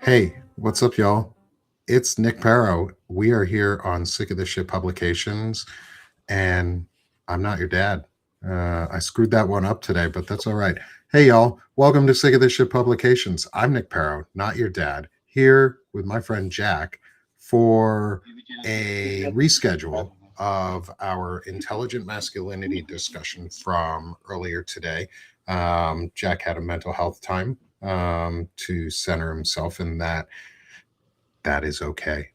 Hey, what's up, y'all? It's Nick Paro. We are here on Sick of This Shit Publications, and I'm not your dad. I screwed that one up today, but that's all right. Hey, y'all. Welcome to Sick of This Shit Publications. I'm Nick Paro, not your dad, here with my friend Jack for a reschedule of our intelligent masculinity discussion from earlier today. Jack had a mental health time to center himself, and that is okay.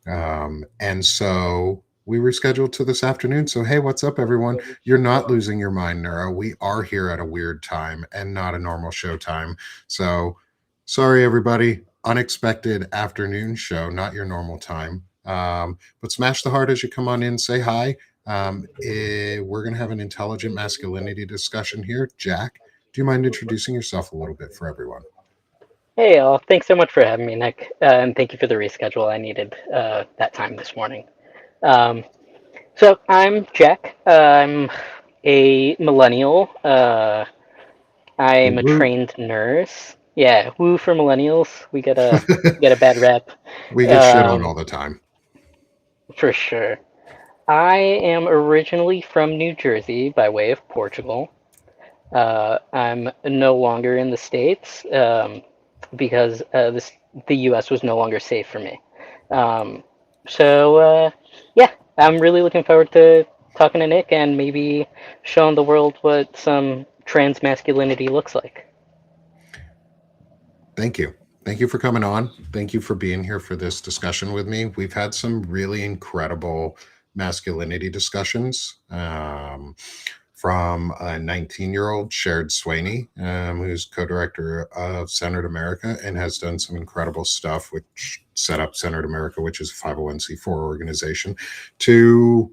And so we rescheduled to this afternoon. So, hey, what's up, everyone? You're not losing your mind, Neuro. We are here at a weird time and not a normal show time. So, sorry, everybody. Unexpected afternoon show, not your normal time. But smash the heart as you come on in, say hi. We're going to have an intelligent masculinity discussion here. Jack, do you mind introducing yourself a little bit for everyone? Hey, all. Thanks so much for having me, Nick. And thank you for the reschedule. I needed that time this morning. Um, so I'm Jack. I'm a millennial. I'm a Woo. trained nurse. Yeah, woo for millennials. We get a bad rep, We get shit on um, all the time. for sure. I am originally from New Jersey by way of Portugal. I'm no longer in the States because the U.S. was no longer safe for me. Um, so yeah, I'm really looking forward to talking to Nick and maybe showing the world what some trans masculinity looks like. Thank you. Thank you for coming on. Thank you for being here for this discussion with me. We've had some really incredible masculinity discussions from a 19-year-old, Shared Swaney, who's co director of Centered America and has done some incredible stuff, which set up Centered America, which is a 501c4 organization, to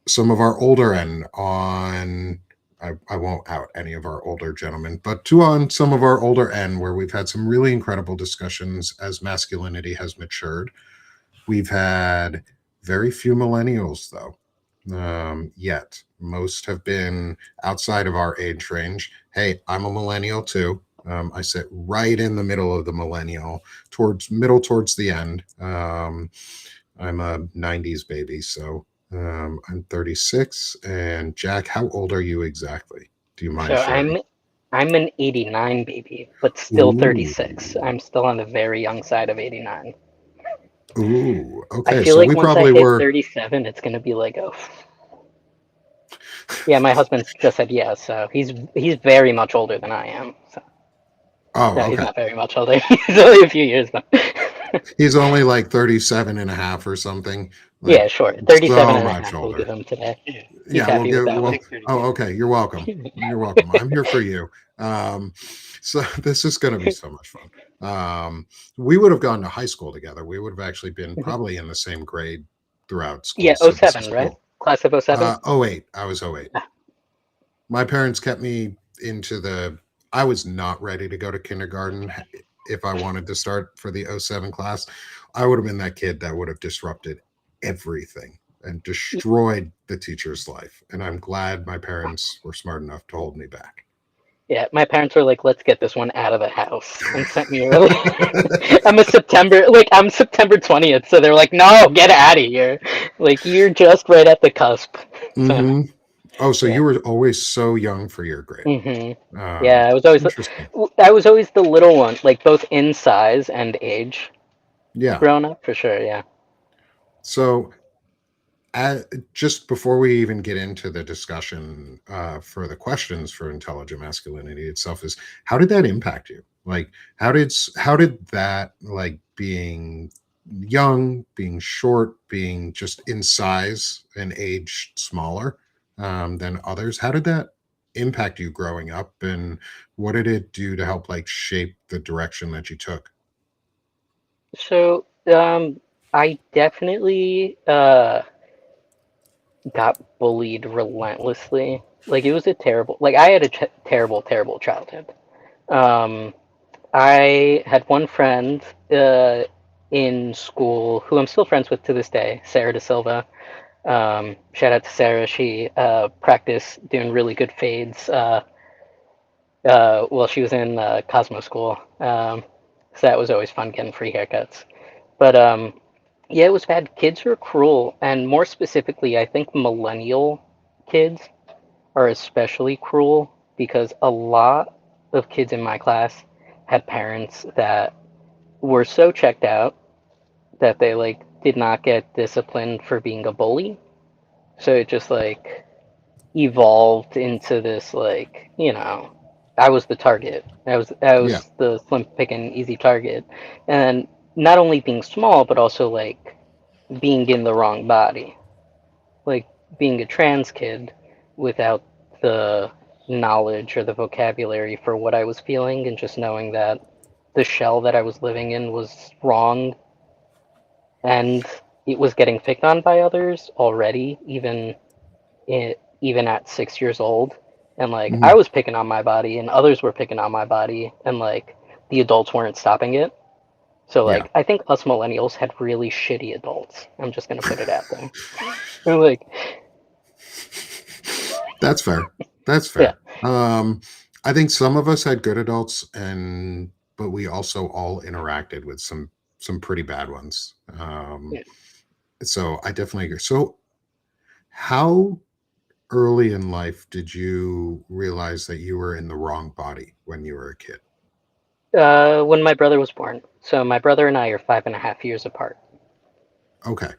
some of our older end on I won't out any of our older gentlemen, but to on some of our older end where we've had some really incredible discussions as masculinity has matured. We've had very few millennials though. Yet most have been outside of our age range. Hey, I'm a millennial too. I sit right in the middle of the millennial, towards the end. I'm a 90s baby, so I'm 36. And Jack, how old are you exactly? Do you So mind sharing? I'm an '89 baby, but still Ooh, 36. I'm still on the very young side of '89. ooh. I Okay, feel so like we once I probably hit were. 37, it's gonna be like, oh, yeah. My husband just said yes, so he's very much older than I am. So Oh, no, he's okay. not very much older. He's only a few years though. He's only like 37 and a half or something, like Yeah, sure. 37 so and a much half we'll give older. him today. He's Yeah, we'll happy with give, that one. well, oh, okay. You're welcome. You're welcome. I'm here for you. Um, so this is going to be so much fun. We would have gone to high school together. We would have actually been probably in the same grade throughout school. Yeah, So this is '07, right? cool. Class of '07? Oh 08. I was oh 08. My parents kept me into I was not ready to go to kindergarten. If I wanted to start for the '07 class, I would have been that kid that would have disrupted everything and destroyed the teacher's life. And I'm glad my parents were smart enough to hold me back. Yeah, my parents were like, "Let's get this one out of the house," and sent me early. I'm September 20th, so they're like, "No, get out of here! Like you're just right at the cusp." So Hmm. Oh, so yeah. you were always so young for your grade. hmm Yeah, Interesting. I was always the little one, like both in size and age. Yeah. Growing up, for sure. Yeah. So uh, just before we even get into the discussion for the questions for intelligent masculinity itself, is how did that impact you? Like, how did that, like, being young, being short, being just in size and age smaller than others, how did that impact you growing up, and what did it do to help like shape the direction that you took? So, I definitely got bullied relentlessly. Like it was a terrible, like I had a terrible, terrible childhood. Um, I had one friend in school who I'm still friends with to this day, Sarah De Silva. Shout out to Sarah. She practiced doing really good fades while she was in Cosmo School. So that was always fun getting free haircuts. But yeah, it was bad. Kids are cruel, and more specifically, I think millennial kids are especially cruel because a lot of kids in my class had parents that were so checked out that they like did not get disciplined for being a bully. So it just like evolved into this like, I was the target. I Yeah. was the slim picking easy target. And not only being small but also like being in the wrong body. Like being a trans kid without the knowledge or the vocabulary for what I was feeling and just knowing that the shell that I was living in was wrong and it was getting picked on by others already, even at 6 years old. And like I Mhm. was picking on my body and others were picking on my body and like the adults weren't stopping it. So Yeah. like I think us millennials had really shitty adults. I'm just gonna put it out there. We're like, That's fair. That's yeah, fair. I think some of us had good adults, and but we also all interacted with some pretty bad ones. yeah. So I definitely agree. So how early in life did you realize that you were in the wrong body when you were a kid? When my brother was born. So my brother and I are 5.5 years apart. Okay.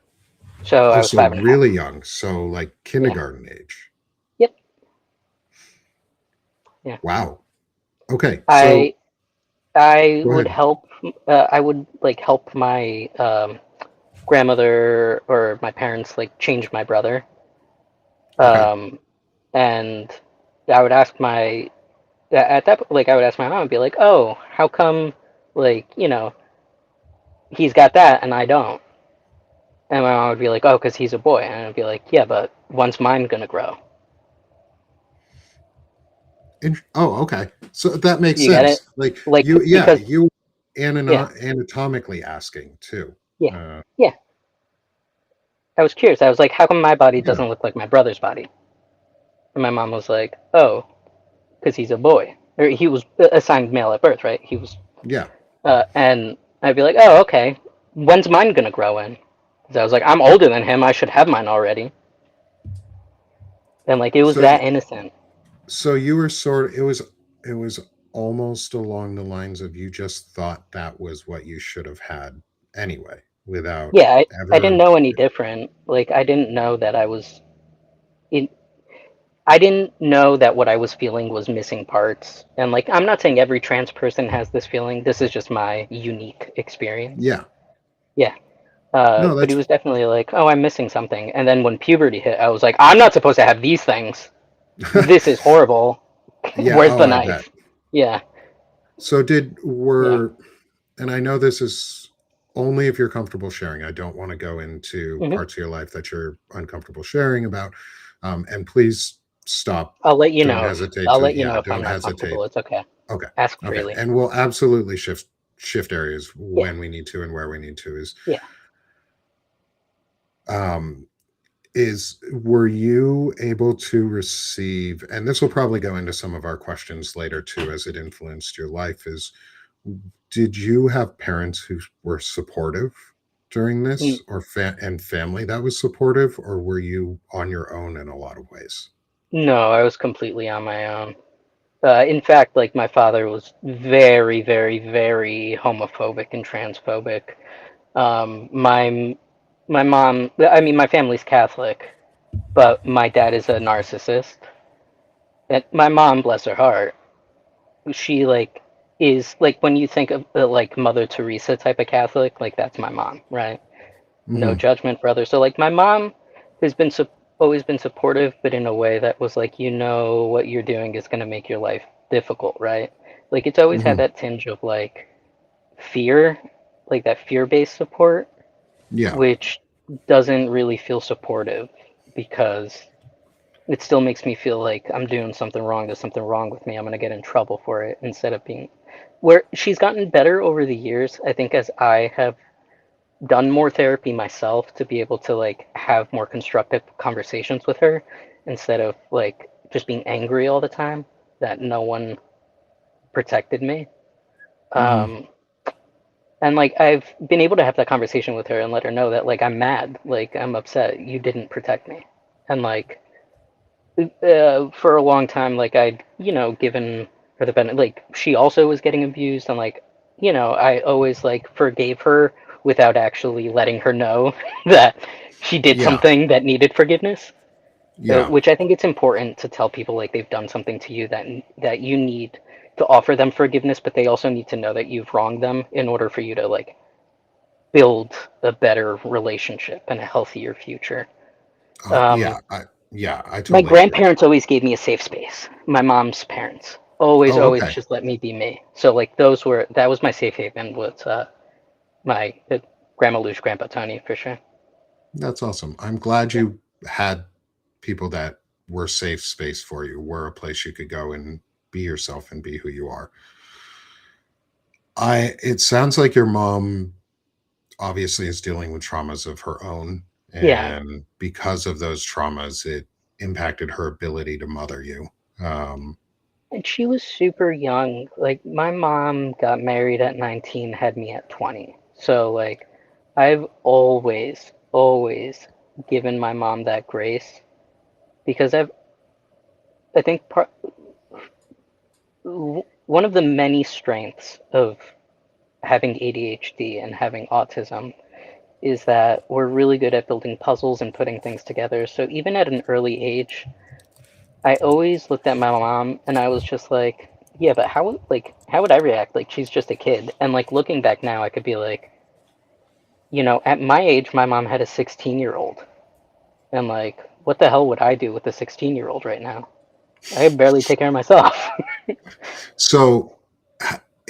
So Oh, I was so 5.5. really young. So like Yeah. kindergarten age. Yep. Yeah. Wow. Okay. I So I go would ahead. help. I would like help my grandmother or my parents like change my brother. Okay. Um, and I would ask my at that like I would ask my mom and be like, "Oh, how come like he's got that and I don't?" And my mom would be like, "Oh, because he's a boy." And I'd be like, "Yeah, but when's mine gonna grow?" Oh, okay. So that makes You get it? sense. Like Like you, yeah, because you yeah, anatomically asking too. yeah, Uh, yeah. I was curious. I was like, "How come my body yeah, doesn't look like my brother's body?" And my mom was like, "Oh, because he's a boy, or he was assigned male at birth, right? He was." yeah. And I'd be like, "Oh, okay. When's mine gonna grow in?" Because I was like, "I'm older than him. I should have mine already." And like, it was So, that innocent. so you were sort. It was almost along the lines of you just thought that was what you should have had anyway, without Yeah, I didn't ever. know any different. Like, I didn't know that I was in. I didn't know that what I was feeling was missing parts. And like, I'm not saying every trans person has this feeling. This is just my unique experience. Yeah. Yeah. No, But he that's was definitely like, "Oh, I'm missing something." And then when puberty hit, I was like, "I'm not supposed to have these things. This is horrible. yeah. Where's Oh, the I bet. knife?" Yeah. So did Yeah. were and I know this is only if you're comfortable sharing. I don't want to go into Hmm. parts of your life that you're uncomfortable sharing about. And please stop. I'll let you Don't know hesitate I'll to, let you yeah, know if I'm don't not hesitate. comfortable. It's okay. Okay. Ask Okay. freely. And we'll absolutely shift areas Yeah. when we need to and where we need to Yeah. um is were you able to receive, and this will probably go into some of our questions later too as it influenced your life, is did you have parents who were supportive during Mm, this, or and family that was supportive, or were you on your own in a lot of ways? no, I was completely on my own. In fact, like my father was very, very, very homophobic and transphobic. My mom, I mean, my family's Catholic, but my dad is a narcissist. And my mom, bless her heart, she like is like when you think of like Mother Teresa type of Catholic, like that's my mom, right? No Hmm. judgment for others. So like my mom has been always been supportive, but in a way that was like, what you're doing is going to make your life difficult, right? Like it's always had Hmm. that tinge of like fear, like that fear-based support, Yeah. which doesn't really feel supportive because it still makes me feel like I'm doing something wrong. There's something wrong with me. I'm going to get in trouble for it instead of being where she's gotten better over the years. I think as I have done more therapy myself to be able to like have more constructive conversations with her instead of like just being angry all the time that no one protected me. Hmm. Um, And like I've been able to have that conversation with her and let her know that like I'm mad, like I'm upset you didn't protect me. And like for a long time, like I'd, given her the benefit, like she also was getting abused, and like, I always like forgave her without actually letting her know that she did Yeah. something that needed forgiveness. Yeah. Which I think it's important to tell people like they've done something to you that you need to offer them forgiveness, but they also need to know that you've wronged them in order for you to like build a better relationship and a healthier future. Yeah. Um, I My totally agree. grandparents always gave me a safe space. My mom's parents always, Oh, always okay. just let me be me. So like that was my safe haven was my Grandma Luge, Grandpa Tony for sure. That's awesome. I'm glad Yeah, you had people that were safe space for you, were a place you could go and be yourself and be who you are. It sounds like your mom obviously is dealing with traumas of her own. yeah. And because of those traumas, it impacted her ability to mother you. Um, And she was super young. Like my mom got married at 19, had me at 20. So like I've always, always given my mom that grace because I think one of the many strengths of having ADHD and having autism is that we're really good at building puzzles and putting things together. So even at an early age, I always looked at my mom and I was just like, yeah, but how would I react? Like she's just a kid. And like looking back now, I could be like, at my age, my mom had a 16-year-old. And like, what the hell would I do with a 16-year-old right now? I could barely take care of myself. so,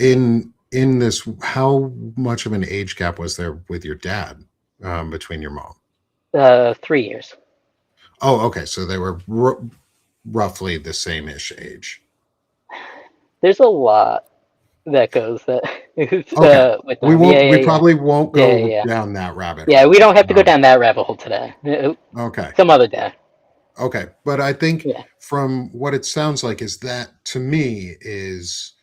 in this, how much of an age gap was there with your dad between your mom? 3 years. Oh, okay. So they were roughly the same ish age. There's a lot that goes that Okay. with We them. Yeah, won't. yeah, We yeah, probably won't yeah, yeah, go yeah. down that rabbit Yeah, we hole. don't have to go down that rabbit hole today. Okay. Some other day. Okay. But I think Yeah, from what it sounds like is that to me is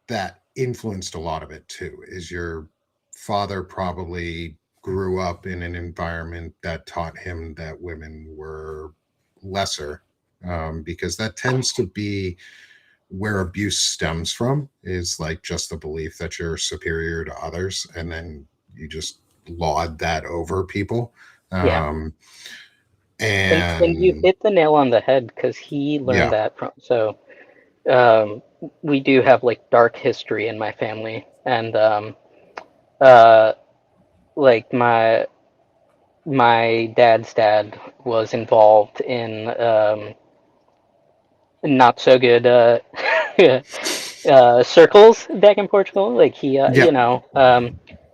that influenced a lot of it too. Is your father probably grew up in an environment that taught him that women were lesser, because that tends to be where abuse stems from, is like just the belief that you're superior to others and then you just laud that over people. yeah. um And you and hit the nail on the head because he learned yeah. that from. So um, we do have like dark history in my family, and uh, like my dad's dad was involved in not so good circles back in Portugal. Like he, Yeah,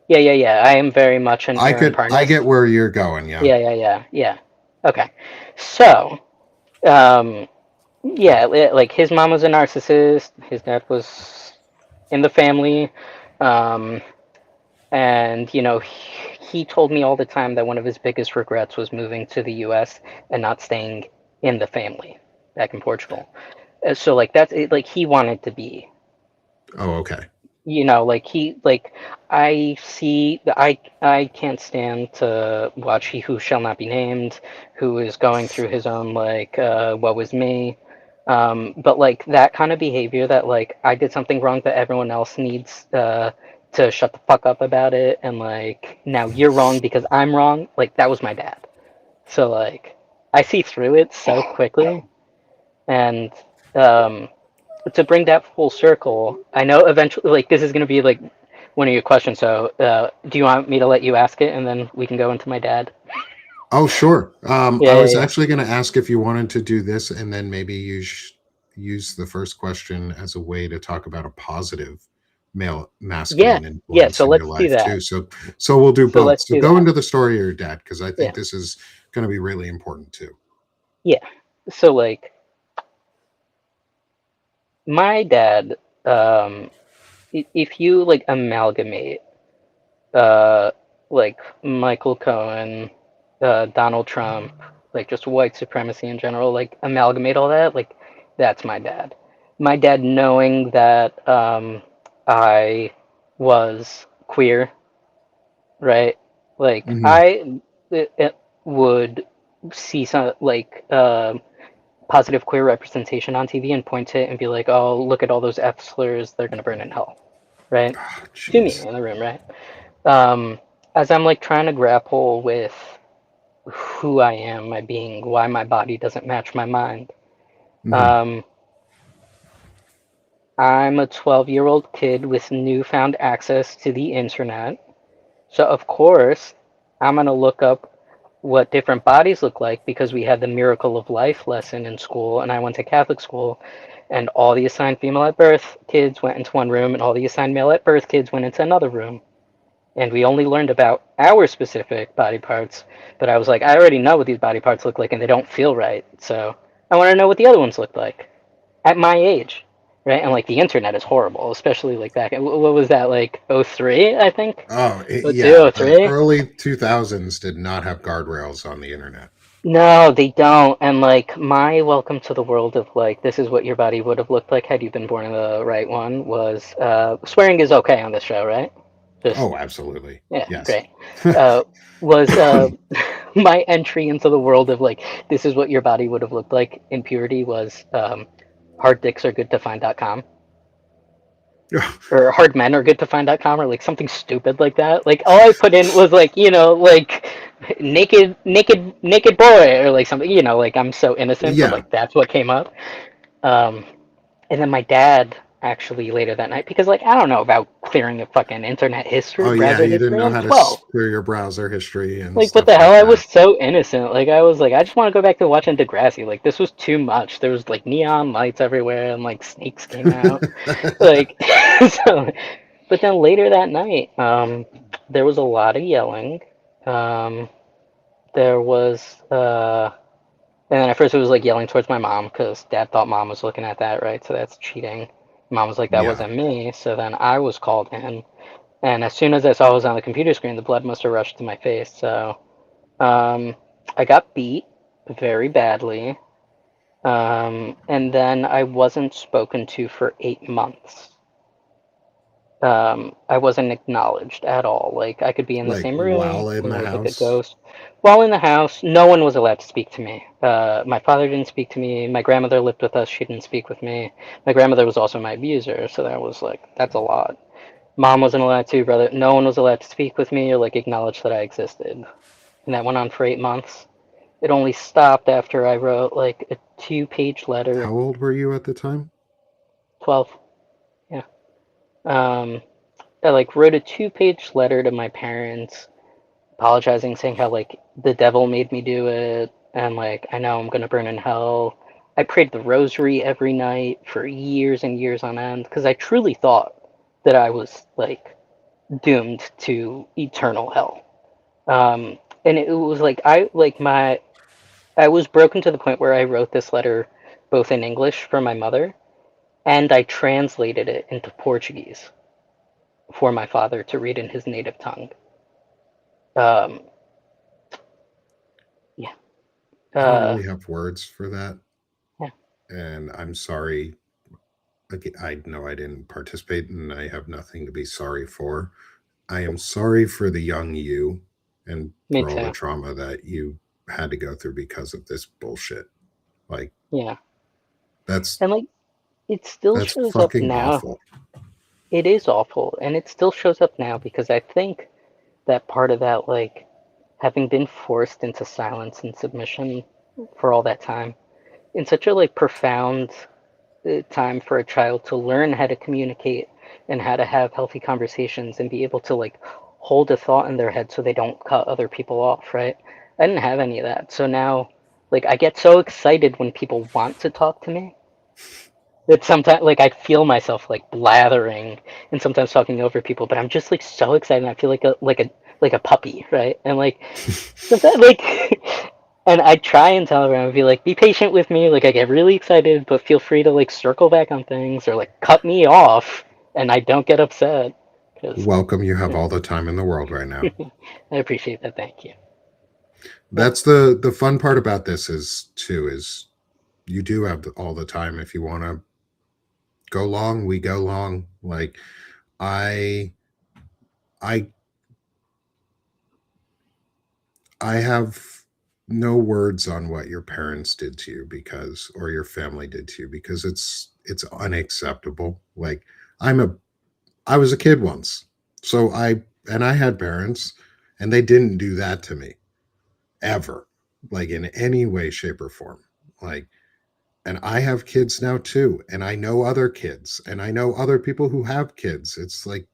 yeah, yeah, yeah. I am very much an Aaron I Parnas. get where you're going. Yeah. Yeah, yeah, yeah, yeah. Okay, so. Um, Yeah, like his mom was a narcissist. His dad was in the family, um, and he told me all the time that one of his biggest regrets was moving to the U.S. and not staying in the family back in Portugal. So like that's it, like he wanted to be Oh, okay. like he like I can't stand to watch He Who Shall Not Be Named, who is going through his own like what was me, but like that kind of behavior that like I did something wrong but everyone else needs to shut the fuck up about it, and like now you're wrong because I'm wrong, like that was my dad. So like I see through it so quickly. And um to bring that full circle, I know eventually, like this is going to be like one of your questions. So, do you want me to let you ask it, and then we can go into my dad? Oh, sure. I Yeah, was yeah, actually going to ask if you wanted to do this and then maybe use the first question as a way to talk about a positive male yeah, masculine yeah. influence So in your let's do life that. too. So we'll do So both. let's So do go that. into the story of your dad because I think Yeah, this is going to be really important too. yeah. So like my dad, um, if you like amalgamate, uh, like Michael Cohen, Donald Trump, like just white supremacy in general, like amalgamate all that, like that's my dad. My dad knowing that I was queer, right? Like Hmm. it would see some like positive queer representation on TV and point to it and be like, "Oh, look at all those F slurs, they're gonna burn in hell," right? Oh, To me jeez. in the room, right? Um, as I'm like trying to grapple with who I am, my being, why my body doesn't match my mind. Hmm. Um, I'm a 12-year-old kid with newfound access to the internet. So, of course, I'm going to look up what different bodies look like because we had the Miracle of Life lesson in school, and I went to Catholic school, and all the assigned female at birth kids went into one room, and all the assigned male at birth kids went into another room. And we only learned about our specific body parts, but I was like, I already know what these body parts look like, and they don't feel right. So I want to know what the other ones look like at my age, right? And like the internet is horrible, especially like back. What was that like? '03, I think. Oh, Oh two, yeah. oh The three. early 2000s did not have guardrails on the internet. No, they don't. And like my welcome to the world of like this is what your body would have looked like had you been born in the right one was swearing is okay on this show, right? Just Oh, absolutely. yeah, Yes. great. Uh, was my entry into the world of like this is what your body would have looked like in purity was hard dicks are good to find.com or hard men are good to find.com or like something stupid like that. Like all I put in was like, like naked boy or like something, like I'm so innocent, but Yeah. like that's what came up. Um, and then my dad actually later that night because like I don't know about clearing a fucking internet history, Oh, yeah. browser You didn't history. know I'm how to 12. clear your browser history and Like what stuff the hell? like I was that. so innocent. Like I was like, I just want to go back to watching Degrassi. Like this was too much. There was like neon lights everywhere and like snakes came out. Like so. But then later that night, there was a lot of yelling. Um, there was, and then at first it was like yelling towards my mom because dad thought mom was looking at that, right? So that's cheating. Mom was like, that Yeah. wasn't me. So then I was called in. And as soon as I saw it was on the computer screen, the blood must have rushed to my face. So um, I got beat very badly. And then I wasn't spoken to for 8 months. I wasn't acknowledged at all. Like I could be in the Like same room, while in the like a house. ghost. While in the house, no one was allowed to speak to me. My father didn't speak to me. My grandmother lived with us. She didn't speak with me. My grandmother was also my abuser, so that was like that's a lot. Mom wasn't allowed to. Brother, no one was allowed to speak with me or like acknowledge that I existed. And that went on for 8 months. It only stopped after I wrote like a two-page letter. How old were you at the time? 12. Yeah. Um, I like wrote a two-page letter to my parents apologizing, saying how like the devil made me do it, and like I know I'm gonna burn in hell. I prayed the rosary every night for years and years on end because I truly thought that I was like doomed to eternal hell. And it was like I was broken to the point where I wrote this letter both in English for my mother and I translated it into Portuguese for my father to read in his native tongue. Um, yeah. I don't Uh, really have words for that. yeah. And I'm sorry. Like, I know I didn't participate and I have nothing to be sorry for. I am sorry for the young you and Me for all the too. trauma that you had to go through because of this bullshit. Like Yeah. that's And like it still that's shows up fucking now. awful. It is awful, and it still shows up now because I think that part of that, like having been forced into silence and submission for all that time, in such a like profound time for a child to learn how to communicate and how to have healthy conversations and be able to like hold a thought in their head so they don't cut other people off, right? I didn't have any of that. So now like I get so excited when people want to talk to me that sometimes like I feel myself like blathering and sometimes talking over people, but I'm just like so excited. I feel like a puppy, right? And like sometimes like and I try and tell everyone, I'd be like, be patient with me. Like I get really excited, but feel free to like circle back on things or like cut me off, and I don't get upset because Welcome, you have all the time in the world right now. I appreciate that. Thank you. Yeah, That's the fun part about this is you do have all the time if you want to go long, we go long. Like I I I have no words on what your parents did to you because or your family did to you because it's unacceptable. Like I'm a I was a kid once. So I had parents and they didn't do that to me ever. Like in any way shape or form. Like and I have kids now too and I know other kids and I know other people who have kids. It's like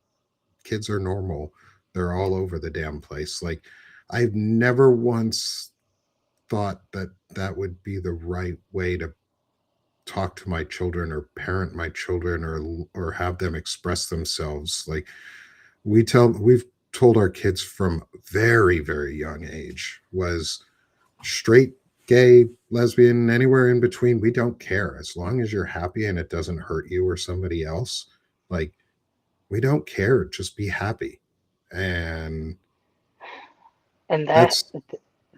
kids are normal. They're all over the damn place. Like I've never once thought that that would be the right way to talk to my children or parent my children or have them express themselves. Like we've told our kids from very young age was straight, gay, lesbian, anywhere in between, we don't care as long as you're happy and it doesn't hurt you or somebody else. Like we don't care, just be happy. And And that's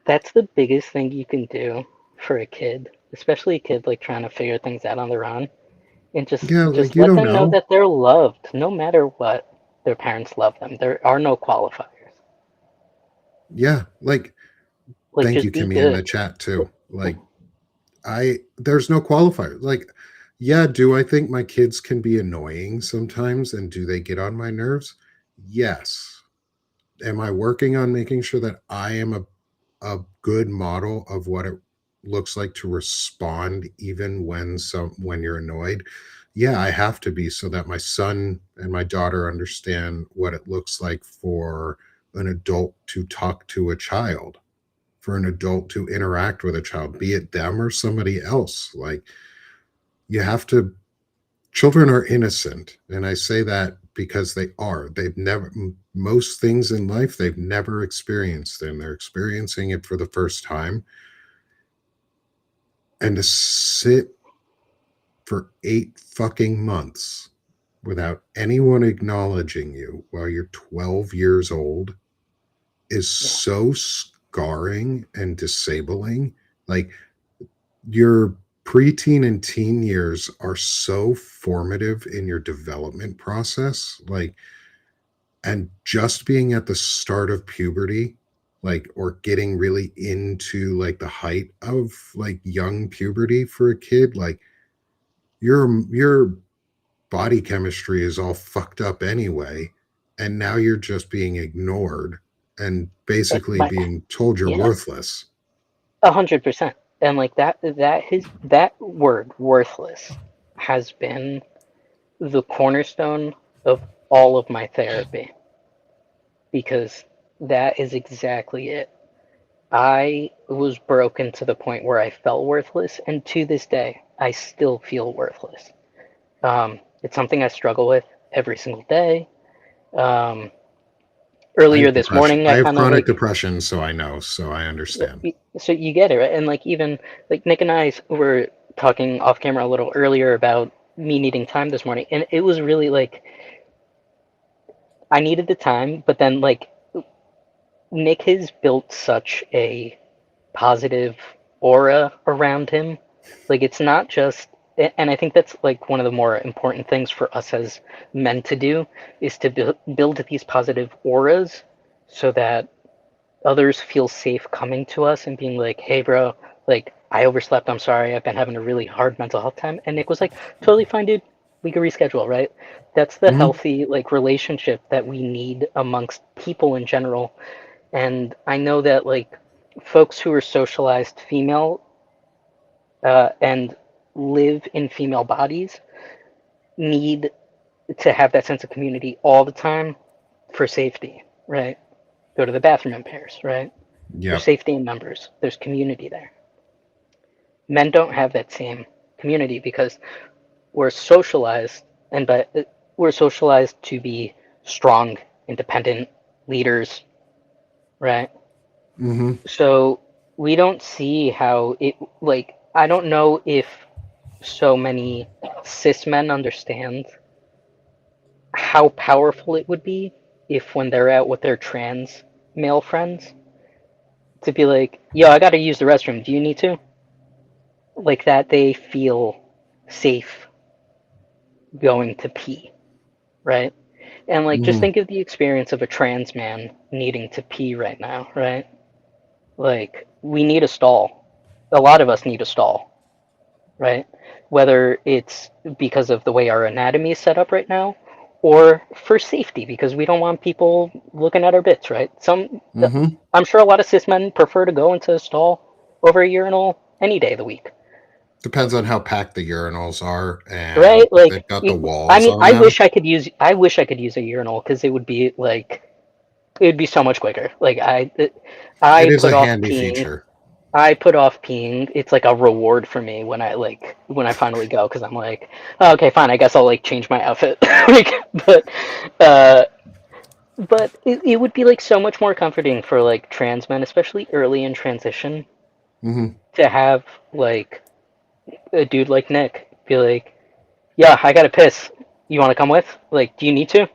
that's the biggest thing you can do for a kid, especially a kid like trying to figure things out on their own, and yeah, like just you let don't them know know. that they're loved no matter what. Their parents love them. There are no qualifiers. Yeah, like Like thank you, just be Kimmy, in the good. chat too. Like I there's no qualifier. Like, yeah, do I think my kids can be annoying sometimes and do they get on my nerves? Yes. Am I working on making sure that I am a good model of what it looks like to respond even when you're annoyed? Yeah, I have to be so that my son and my daughter understand what it looks like for an adult to talk to a child, for an adult to interact with a child, be it them or somebody else. Like you have to children are innocent and I say that because they are. They've never most things in life they've never experienced and they're experiencing it for the first time. And to sit for 8 fucking months without anyone acknowledging you while you're 12 years old is Yeah. so scarring and disabling. Like your preteen and teen years are so formative in your development process. Like, and just being at the start of puberty, like, or getting really into like the height of like young puberty for a kid, like your body chemistry is all fucked up anyway. And now you're just being ignored and basically My, being told you're yeah, worthless. 100%. And like that word worthless has been the cornerstone of all of my therapy because that is exactly it. I was broken to the point where I felt worthless, and to this day, I still feel worthless. It's something I struggle with every single day. Um, I Earlier have this depression. morning, I I have kind of chronic like, depression, so I know, so I understand. so you get it, right? And like, even like Nick and I were talking off camera a little earlier about me needing time this morning, and it was really like, I needed the time, but then like, Nick has built such a positive aura around him. Like it's not just, and I think that's like one of the more important things for us as men to do is to build these positive auras so that others feel safe coming to us and being like, hey, bro, like I overslept. I'm sorry. I've been having a really hard mental health time. And Nick was like, totally fine, dude. We can reschedule, right? That's the Mhm. healthy like relationship that we need amongst people in general. And I know that like folks who are socialized female and live in female bodies need to have that sense of community all the time for safety, right? Go to the bathroom in pairs, right? There's Yep. safety in numbers, there's community there. Men don't have that same community because we're socialized, and but we're socialized to be strong, independent leaders, right? Hmm. So we don't see how it like I don't know if so many cis men understand how powerful it would be if when they're out with their trans male friends to be like, yo, I gotta use the restroom. Do you need to? Like that they feel safe going to pee, right? And like, just Mhm. think of the experience of a trans man needing to pee right now, right? Like, we need a stall. A lot of us need a stall, right? Whether it's because of the way our anatomy is set up right now, or for safety, because we don't want people looking at our bits, right? Mhm. I'm sure a lot of cis men prefer to go into a stall over a urinal any day of the week, Depends on how packed the urinals are and right? if Like, they've got the I walls mean, on them. I wish I could use a urinal because it would be like, it would be so much quicker. Like, It I is put a off handy peeing. feature. I put off peeing. It's like a reward for me when I finally go because I'm like, oh, okay, fine. I guess I'll like change my outfit. Like, uh, but it would be like so much more comforting for like trans men, especially early in transition, Mhm. to have like a dude like Nick be like, yeah, I gotta piss. You want to come with? Like, do you need to?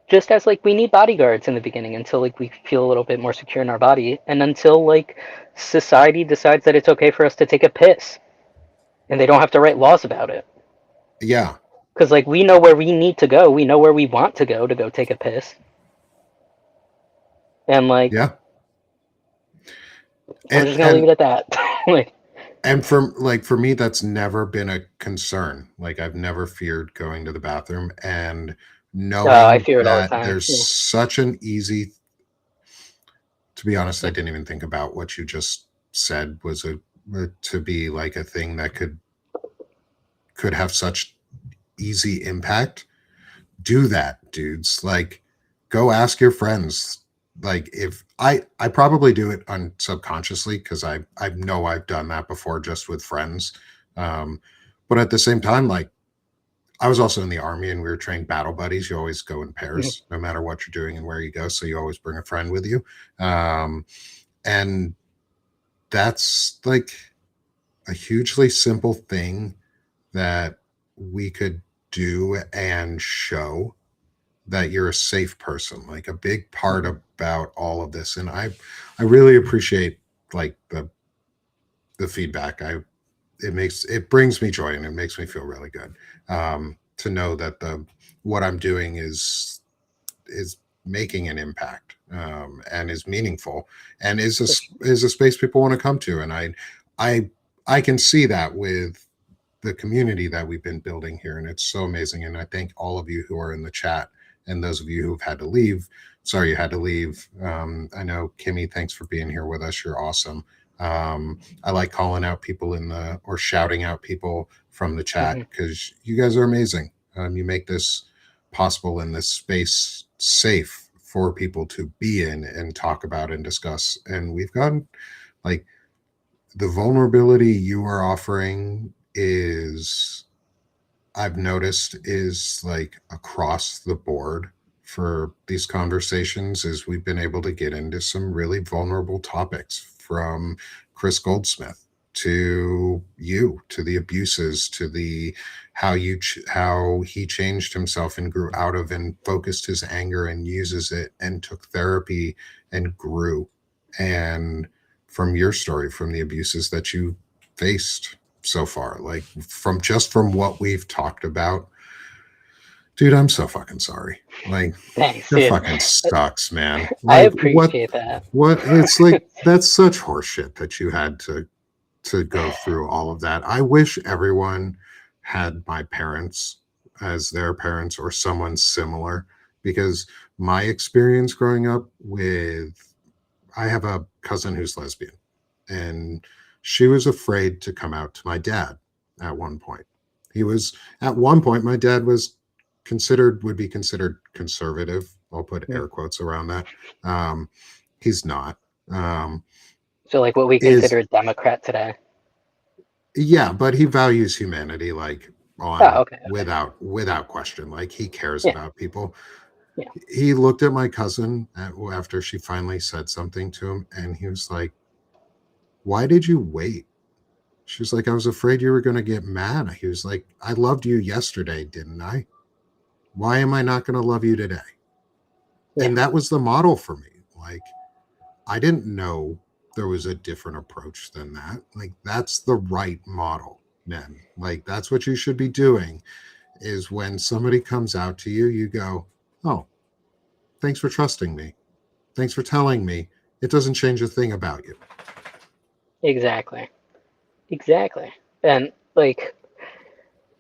Just as like we need bodyguards in the beginning until like we feel a little bit more secure in our body, and until like society decides that it's okay for us to take a piss and they don't have to write laws about it. Yeah. Because like we know where we need to go, we know where we want to go take a piss, and like Yeah. I'm And just gonna leave and it at that. Like, and for me that's never been a concern. Like I've never feared going to the bathroom and I knowing fear it all the that time. there's Yeah. such an easy, to be honest, I didn't even think about what you just said was a to be like a thing that could have such easy impact. Do that, dudes. Like, go ask your friends. Like, if I probably do it subconsciously because I know I've done that before just with friends. Um, but at the same time, like I was also in the army and we were trained battle buddies. You always go in Mhm. pairs, no matter what you're doing and where you go. So you always bring a friend with you. And that's like a hugely simple thing that we could do and show that you're a safe person, like a big part Mhm. about all of this. And I really appreciate like the feedback. It brings me joy and it makes me feel really good, to know that the what I'm doing is making an impact, and is meaningful and is a space people want to come to. And I I can see that with the community that we've been building here, and it's so amazing. And I thank all of you who are in the chat, and those of you who've had to leave. Sorry you had to leave. I know Kimmy, thanks for being here with us. You're awesome. I like calling out people in the or shouting out people from the chat Mhm. because you guys are amazing. You make this possible in this space safe for people to be in and talk about and discuss. And we've gone like the vulnerability you are offering is, I've noticed, is like across the board for these conversations is we've been able to get into some really vulnerable topics, from Chris Goldsmith to you, to the abuses, to the how he changed himself and grew out of and focused his anger and uses it and took therapy and grew. And from your story, from the abuses that you faced so far, like from what we've talked about, dude, I'm so fucking sorry. Like, Thanks, that dude. fucking sucks, man. I Like, appreciate that. it's like that's such horseshit that you had to go through all of that. I wish everyone had my parents as their parents or someone similar, because my experience growing up with, I have a cousin who's lesbian, and she was afraid to come out to my dad at one point. He was, at one point, my dad was would be considered conservative. I'll put Mm. air quotes around that. Um, he's not. Um, So like what we is consider a Democrat today. Yeah, but he values humanity, like Oh, on okay, okay. without question. Like he cares Yeah, about people. yeah, He looked at my cousin after she finally said something to him, and he was like, "Why did you wait?" She was like, "I was afraid you were going to get mad." He was like, "I loved you yesterday, didn't I? Why am I not going to love you today?" yeah, And that was the model for me. Like, I didn't know there was a different approach than that. Like, that's the right model, men. Like, that's what you should be doing. is when somebody comes out to you, you go, oh, thanks for trusting me. Thanks for telling me. It doesn't change a thing about you. Exactly. Exactly. And like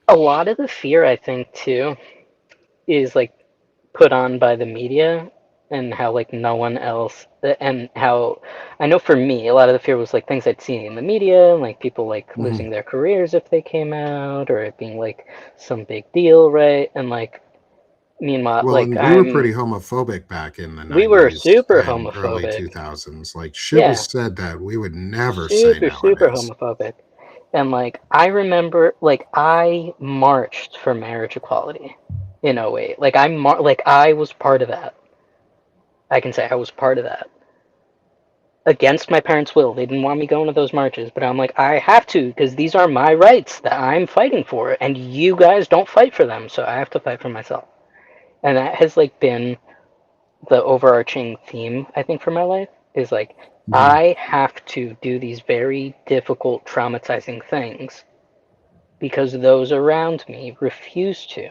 a lot of the fear I think too is like put on by the media and how like no one else and how I know for me a lot of the fear was like things I'd seen in the media and like people like Mm-hmm. losing their careers if they came out or it being like some big deal, right? And like meanwhile Well, like and we were pretty homophobic back in the we were 90s super and early homophobic. 2000s. Like, shit was Yeah, said that we would never say super nowadays. homophobic. And like I remember like I marched for marriage equality in '08. Like like I was part of that. I can say I was part of that. Against my parents' will. They didn't want me going to those marches, but I'm like, I have to because these are my rights that I'm fighting for, and you guys don't fight for them, so I have to fight for myself. And that has like been the overarching theme I think for my life is like Mhm. I have to do these very difficult, traumatizing things because those around me refuse to.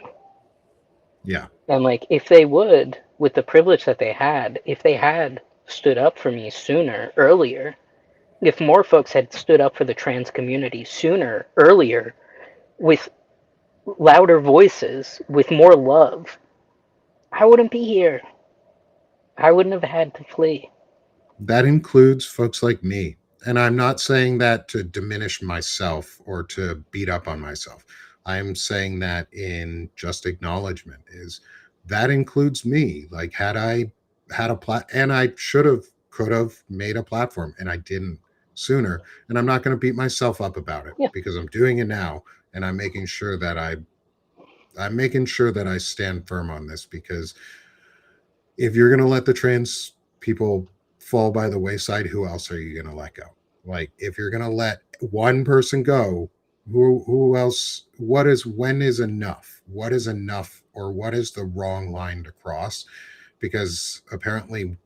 Yeah. And like if they would, with the privilege that they had, if they had stood up for me sooner, earlier, if more folks had stood up for the trans community sooner, earlier, with louder voices, with more love, I wouldn't be here. I wouldn't have had to flee. That includes folks like me. And I'm not saying that to diminish myself or to beat up on myself. I'm saying that in just acknowledgement is that includes me. Like had I had a and I should have could have made a platform and I didn't sooner. And I'm not going to beat myself up about it Yeah. because I'm doing it now and I'm making sure that I stand firm on this because if you're going to let the trans people fall by the wayside, who else are you going to let go? Like, if you're going to let one person go, who else? What is when is enough? What is enough, or what is the wrong line to cross? Because apparently,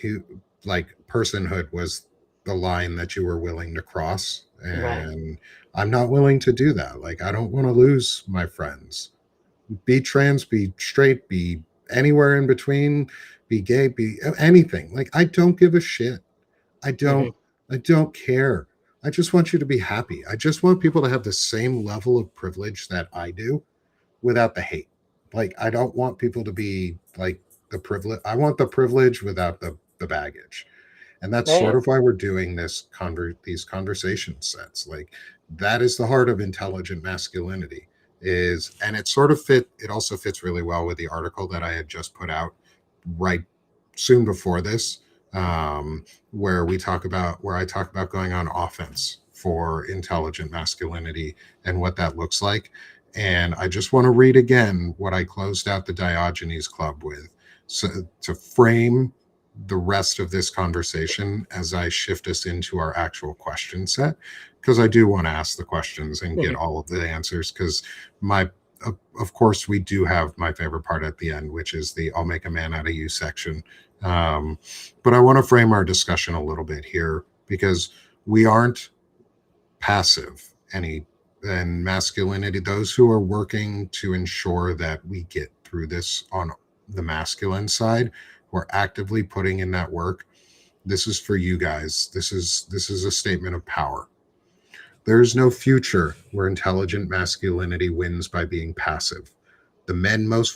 who like personhood was the line that you were willing to cross, Right. and I'm not willing to do that. Like, I don't want to lose my friends, be trans, be straight, be anywhere in between, be gay, be anything. Like I don't give a shit. I Hmm. don't I don't care. I just want you to be happy. I just want people to have the same level of privilege that I do without the hate. Like I don't want people to be like the privilege. I want the privilege without the baggage. And that's sort Right. of why we're doing these conversation sets. Like that is the heart of intelligent masculinity is, and it also fits really well with the article that I had just put out right soon before this, where I talk about going on offense for intelligent masculinity and what that looks like. And I just want to read again what I closed out the Diogenes Club with, so to frame the rest of this conversation as I shift us into our actual question set, because I do want to ask the questions and get Hmm. all of the answers. Because my, of course, we do have my favorite part at the end, which is the "I'll make a man out of you" section. Um, but I want to frame our discussion a little bit here because we aren't passive any and masculinity. Those who are working to ensure that we get through this on the masculine side, who are actively putting in that work, this is for you guys. This is a statement of power. There is no future where intelligent masculinity wins by being passive. The men most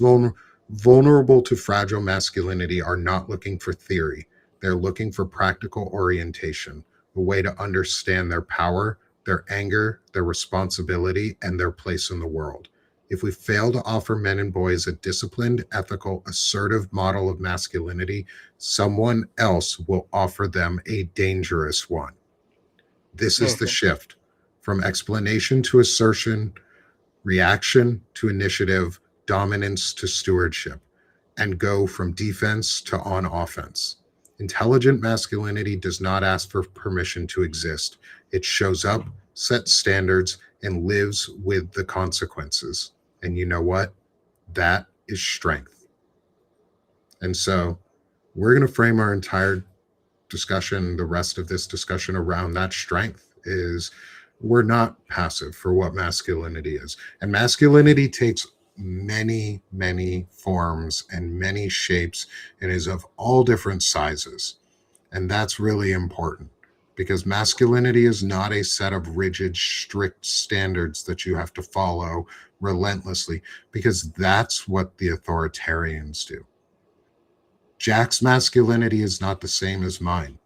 vulnerable to fragile masculinity are not looking for theory. They're looking for practical orientation, a way to understand their power, their anger, their responsibility, and their place in the world. If we fail to offer men and boys a disciplined, ethical, assertive model of masculinity, someone else will offer them a dangerous one. This is the Hmm. shift from explanation to assertion, reaction to initiative, dominance to stewardship, and go from defense to on offense. Intelligent masculinity does not ask for permission to exist. It shows up, sets standards, and lives with the consequences. And you know what? That is strength. And so we're going to frame our entire discussion, the rest of this discussion around that strength is we're not passive for what masculinity is. And masculinity takes many, many forms and many shapes and is of all different sizes. And that's really important because masculinity is not a set of rigid, strict standards that you have to follow relentlessly, because that's what the authoritarians do. Jack's masculinity is not the same as mine.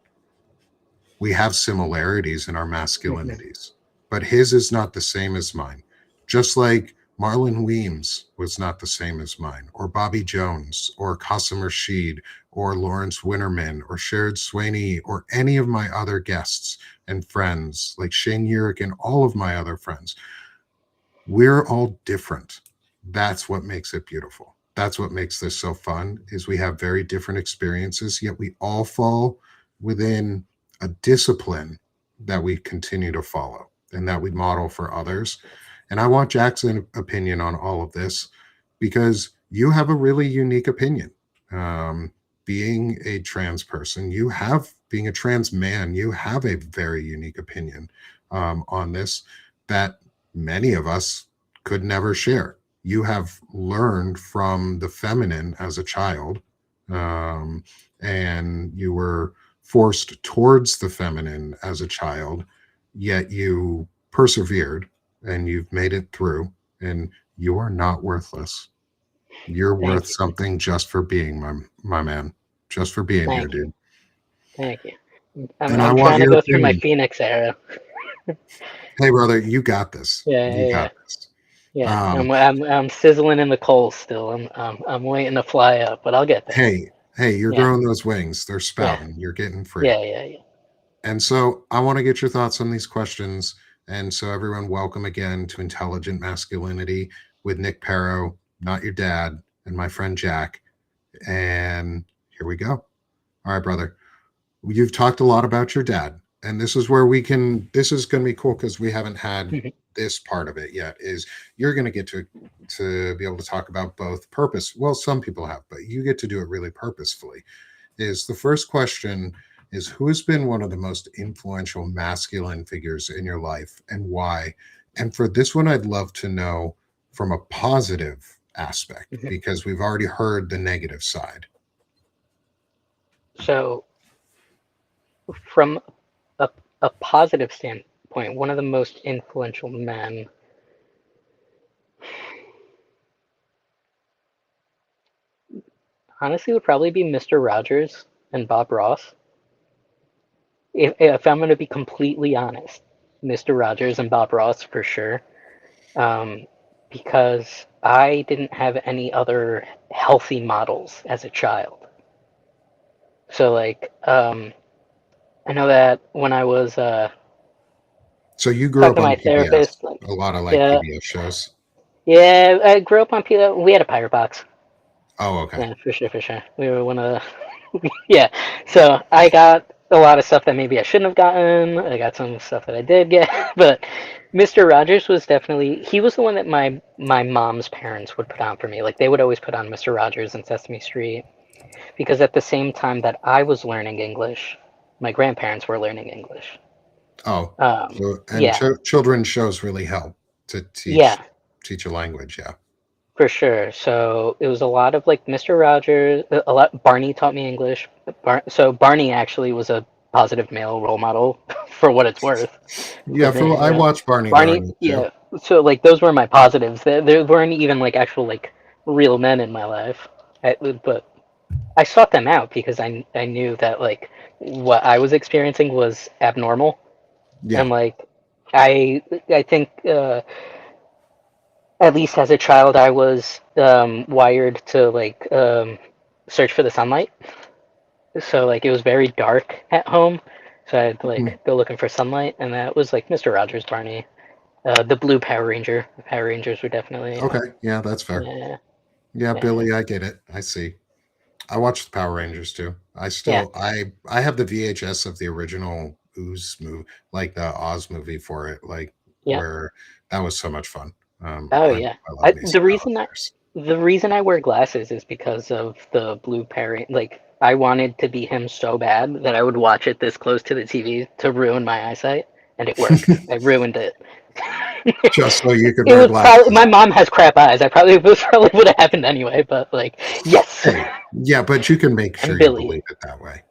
We have similarities in our Hmm. masculinities, but his is not the same as mine. Just like Marlon Weems was not the same as mine, or Bobby Jones, or Qasim Rashid, or Lawrence Winterman, or Sherrod Sweeney, or any of my other guests and friends, like Shane Urick and all of my other friends. We're all different. That's what makes it beautiful. That's what makes this so fun is we have very different experiences, yet we all fall within a discipline that we continue to follow and that we model for others. And I want Jackson's opinion on all of this because you have a really unique opinion. Um, being a trans person, being a trans man, you have a very unique opinion on this that many of us could never share. You have learned from the feminine as a child, um, and you were forced towards the feminine as a child, yet you persevered and you've made it through, and you are not worthless. You're Thank worth you. something just for being my man, just for being here, Thank you. dude. Thank you. I'm And I I'm want trying to your go through my opinion. Phoenix era. Hey, brother, you got this. Yeah, You yeah, got yeah. this. Yeah. Um, I'm sizzling in the coals still. I'm waiting to fly up, but I'll get there. hey, you're Yeah. growing those wings. They're Yeah. spouting. You're getting free. Yeah. Yeah. Yeah. And so I want to get your thoughts on these questions. And so, everyone, welcome again to Intelligent Masculinity with Nick Paro, not your dad, and my friend Jack. And here we go. All right, brother. You've talked a lot about your dad. And this is where this is going to be cool because we haven't had Mhm. this part of it yet. Is you're going to get to be able to talk about both purpose. Well, some people have, but you get to do it really purposefully. Is the first question is who has been one of the most influential masculine figures in your life and why? And for this one, I'd love to know from a positive aspect Mhm. because we've already heard the negative side. So, from a, a positive standpoint, one of the most influential men, honestly, would probably be Mr. Rogers and Bob Ross. If I'm going to be completely honest, Mr. Rogers and Bob Ross for sure. Um, because I didn't have any other healthy models as a child. So, like, I know that when I was So you grew talking up to on my PBS, therapist, like, a lot of like yeah, PBS shows. yeah, I grew up on We had a pirate box. Oh, okay. Yeah, for sure, for sure. We were one of the, yeah. So I got a lot of stuff that maybe I shouldn't have gotten. I got some stuff that I did get, but Mr. Rogers was definitely he was the one that my mom's parents would put on for me. Like they would always put on Mr. Rogers and Sesame Street because at the same time that I was learning English, my grandparents were learning English. Oh, so and Yeah, children's shows really help to yeah, teach a language. Yeah. for sure. So it was a lot of like Mr. Rogers. A lot. Barney taught me English. So Barney actually was a positive male role model, for what it's worth, Yeah, for me. for I Yeah. watched Barney Barney. growing up too. Yeah. So like those were my positives. There weren't even like actual like real men in my life. But I sought them out because I knew that like what I was experiencing was abnormal, and Yeah. like I think at least as a child I was wired to like search for the sunlight. So like it was very dark at home, so I'd Hmm. like go looking for sunlight, and that was like Mr. Rogers, Barney, the blue Power Ranger. The Power Rangers were definitely Okay. Yeah, that's fair. yeah, Yeah, yeah, Billy, I get it. I see. I watched the Power Rangers too. yeah, I have the VHS of the original Ooze movie, like the Oz movie for it, like yeah. where that was so much fun. Oh yeah. I love me some The Power reason Rangers. the reason I wear glasses is because of the blue parrot. Like I wanted to be him so bad that I would watch it this close to the TV to ruin my eyesight. and it worked. I ruined it. Just so you could It wear was probably glasses. my mom has crap eyes. I probably it was probably would have happened anyway. But like, yes, Hey, yeah, but you can make I'm sure you Billy. believe it that way.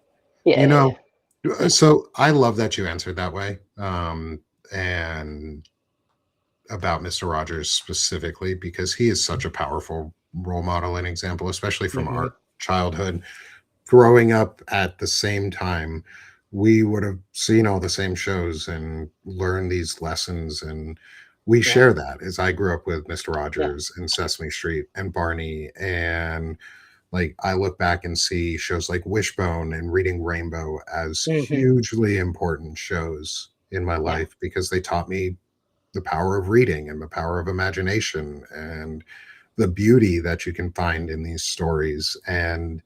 You Yeah, know, yeah, so I love that you answered that way. And about Mr. Rogers specifically, because he is such a powerful role model and example, especially yeah. from our childhood. Growing up at the same time, we would have seen all the same shows and learned these lessons. And we Yeah, share that as I grew up with Mr. yeah. Rogers and Sesame Street and Barney. And like I look back and see shows like Wishbone and Reading Rainbow as Hmm. hugely important shows in my Yeah. life because they taught me the power of reading and the power of imagination and the beauty that you can find in these stories. And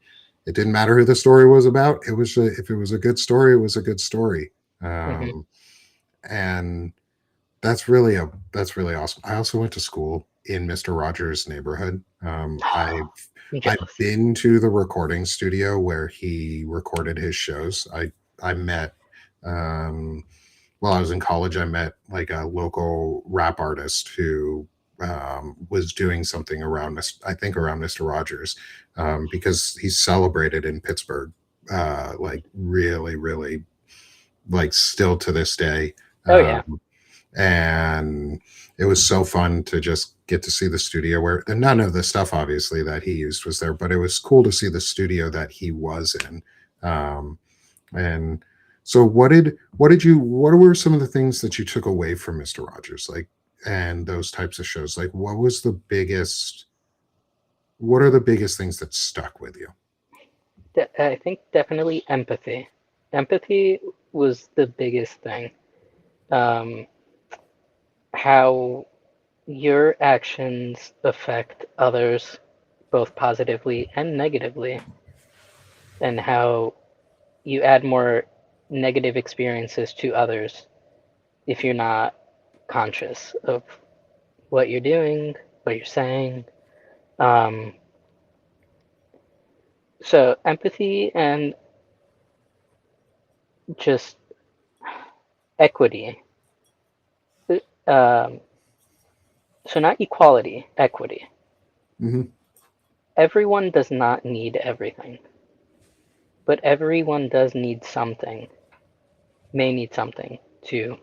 it didn't matter who the story was about. If it was a good story, it was a good story. Hmm. Um, and that's really awesome. I also went to school in Mr. Rogers' neighborhood. I'm I've jealous. been to the recording studio where he recorded his shows. I met um, while I was in college. I met like a local rap artist who was doing something around this. I think around Mr. Rogers because he's celebrated in Pittsburgh, like really, really, like still to this day. Oh yeah. Um, and it was so fun to just get to see the studio where and none of the stuff obviously that he used was there, but it was cool to see the studio that he was in. Um, and so what were some of the things that you took away from Mr. Rogers, like, and those types of shows? Like what are the biggest things that stuck with you? I think definitely empathy. Empathy was the biggest thing. Um, how your actions affect others both positively and negatively, and how you add more negative experiences to others if you're not conscious of what you're doing, what you're saying. Um, so empathy and just equity. Um, so not equality, equity. Hmm. Everyone does not need everything, but everyone does need something, may need something to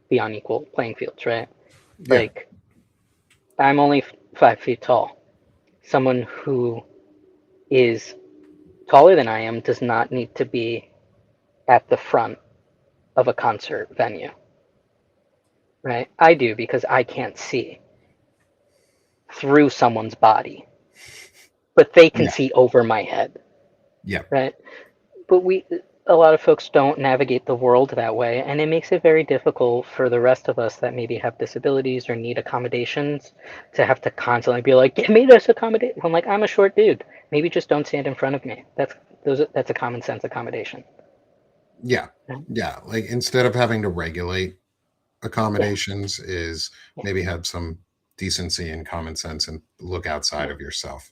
be on equal playing fields, right? Yeah. Like, I'm only 5 feet tall. Someone who is taller than I am does not need to be at the front of a concert venue, right? I do because I can't see through someone's body, but they can Yeah. see over my head, Yeah. right? But a lot of folks don't navigate the world that way, and it makes it very difficult for the rest of us that maybe have disabilities or need accommodations to have to constantly be like, "Give me this accommodation." I'm like, I'm a short dude. Maybe just don't stand in front of me. That's a common sense accommodation. Yeah. Yeah. Like instead of having to regulate Yeah, accommodations is yeah, maybe have some decency and common sense and look outside yeah. of yourself.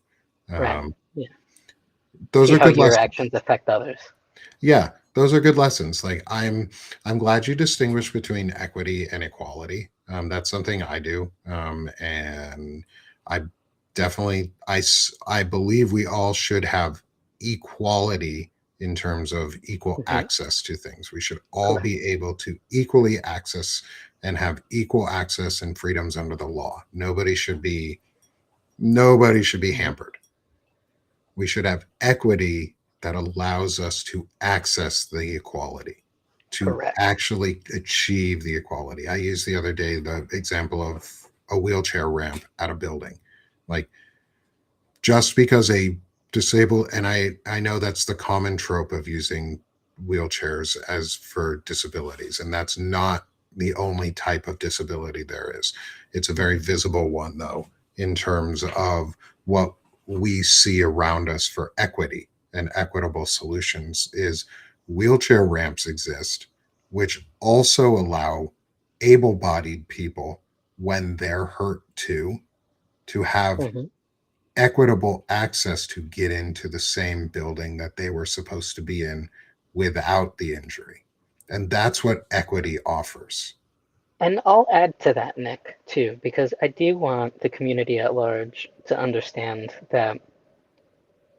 Right. Um, Yeah. those See are how good your lessons. actions affect others. Yeah, those are good lessons. Like I'm glad you distinguish between equity and equality. That's something I do, and I I believe we all should have equality in terms of equal Hmm. access to things. We should all Correct. be able to equally access and have equal access and freedoms under the law. Nobody should be Hmm. hampered. We should have equity that allows us to access the equality, to Correct. actually achieve the equality. I used the other day the example of a wheelchair ramp at a building. Like just because a disabled, and I know that's the common trope of using wheelchairs as for disabilities, and that's not the only type of disability there is. It's a very Hmm. visible one though in terms of what we see around us for equity and equitable solutions is wheelchair ramps exist which also allow able-bodied people when they're hurt too to have Hmm. equitable access to get into the same building that they were supposed to be in without the injury. And that's what equity offers. And I'll add to that, Nick, too, because I do want the community at large to understand that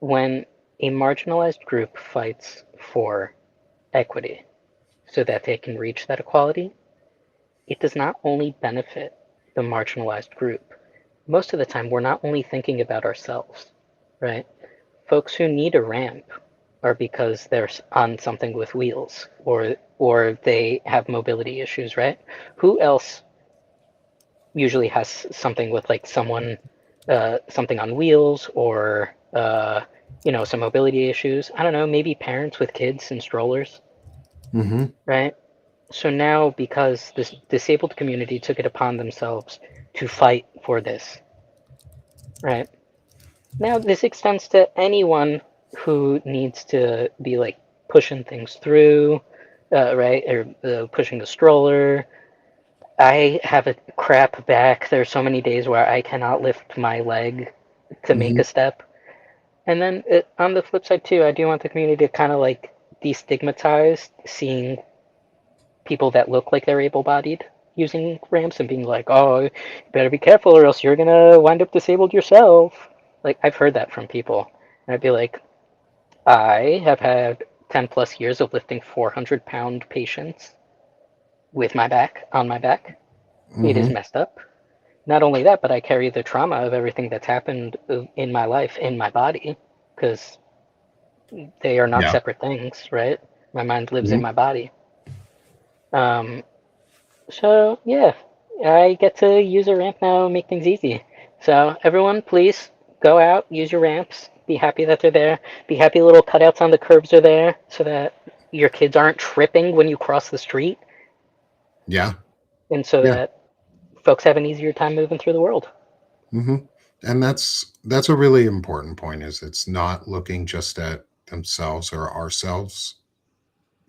when a marginalized group fights for equity so that they can reach that equality, it does not only benefit the marginalized group. Most of the time, we're not only thinking about ourselves, right? Folks who need a ramp are because they're on something with wheels or they have mobility issues, right? Who else usually has something with like someone something on wheels or some mobility issues? I don't know, maybe parents with kids and strollers, Mm-hmm. right? So now, because this disabled community took it upon themselves to fight for this, right? Now this extends to anyone who needs to be like pushing things through, right? Or pushing the stroller. I have a crap back. There's so many days where I cannot lift my leg to make Mm-hmm. a step. And then on the flip side too, I do want the community to kind of like destigmatize seeing people that look like they're able-bodied using ramps and being like, "Oh, you better be careful or else you're gonna wind up disabled yourself." Like I've heard that from people, and I'd be like, I have had 10 plus years of lifting 400-pound patients with my back on my back. It is Mm-hmm. messed up. Not only that, but I carry the trauma of everything that's happened in my life in my body because they are not Yeah. separate things, right? My mind lives in Mm-hmm. my body. Um, So yeah, I get to use a ramp now and make things easy. So everyone, please go out, use your ramps. Be happy that they're there. Be happy little cutouts on the curbs are there so that your kids aren't tripping when you cross the street, Yeah. and so Yeah. that folks have an easier time moving through the world. Mm-hmm. And that's a really important point, is it's not looking just at themselves or ourselves.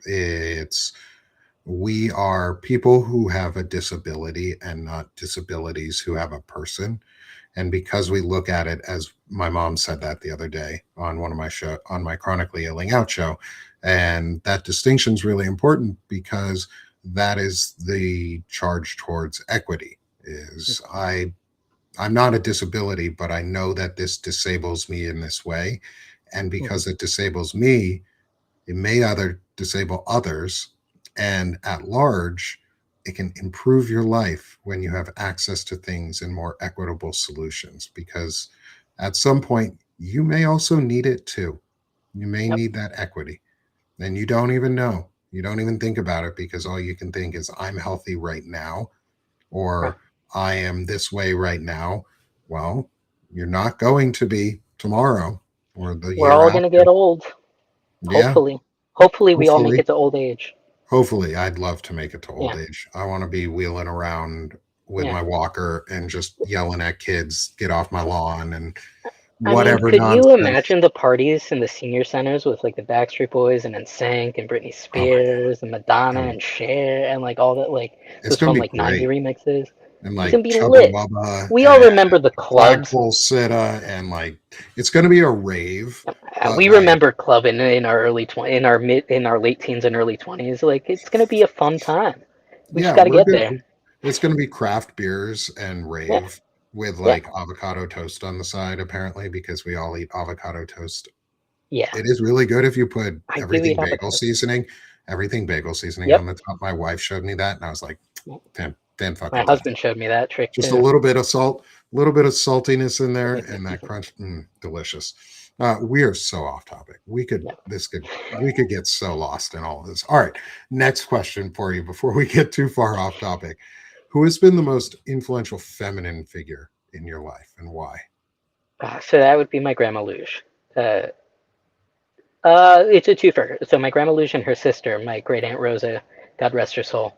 It's we are people who have a disability and not disabilities who have a person. And because we look at it as, my mom said that the other day on one of my show, on my chronically illing out show, and that distinction is really important because that is the charge towards equity. Is I'm not a disability, but I know that this disables me in this way, and Mhm. because it disables me, it may other disable others, and at large, it can improve your life when you have access to things and more equitable solutions. Because at some point, you may also need it too. You may Yep. need that equity, and you don't even know. You don't even think about it because all you can think is, I'm healthy right now, Huh. or I am this way right now. Well, you're not going to be tomorrow or the We're year all gonna get after. old. Yeah, Hopefully, hopefully we all make hopefully. it to old age. Hopefully, I'd love to make it to old Yeah, age. I want to be wheeling around with yeah. my walker and just yelling at kids, get off my lawn, and I mean, whatever could you nonsense. imagine the parties in the senior centers with like the Backstreet Boys and NSYNC and Britney Oh my Spears and Madonna God. and Cher and like all that, like It's those going fun to be like 90 great. remixes? And It's like gonna be Chubba lit. Wubba We all and remember the clubs. Flagpole Sitta, and like it's going to be a rave, but We like, remember club in our early 20, in our late teens and early 20s. Like it's gonna be a fun time. We just yeah, got to get there. it's going to be craft beers and Yeah, rave with yeah, like avocado toast on the side, apparently, because we all eat avocado toast. yeah. It is really good if you put I do eat avocado toast. everything bagel seasoning on Yep. the top. My wife showed me that, and I was like, fan My fucking husband tastic. showed me that trick Just a too. little bit of salt, a little bit of saltiness in there, and that crunch, delicious. We are so off topic. Yep. We could get so lost in all of this. All right, next question for you before we get too far off topic. Who has been the most influential feminine figure in your life, and why? So that would be my grandma Luge. Uh, it's a twofer. So my grandma Luge and her sister, my great aunt Rosa, God rest her soul.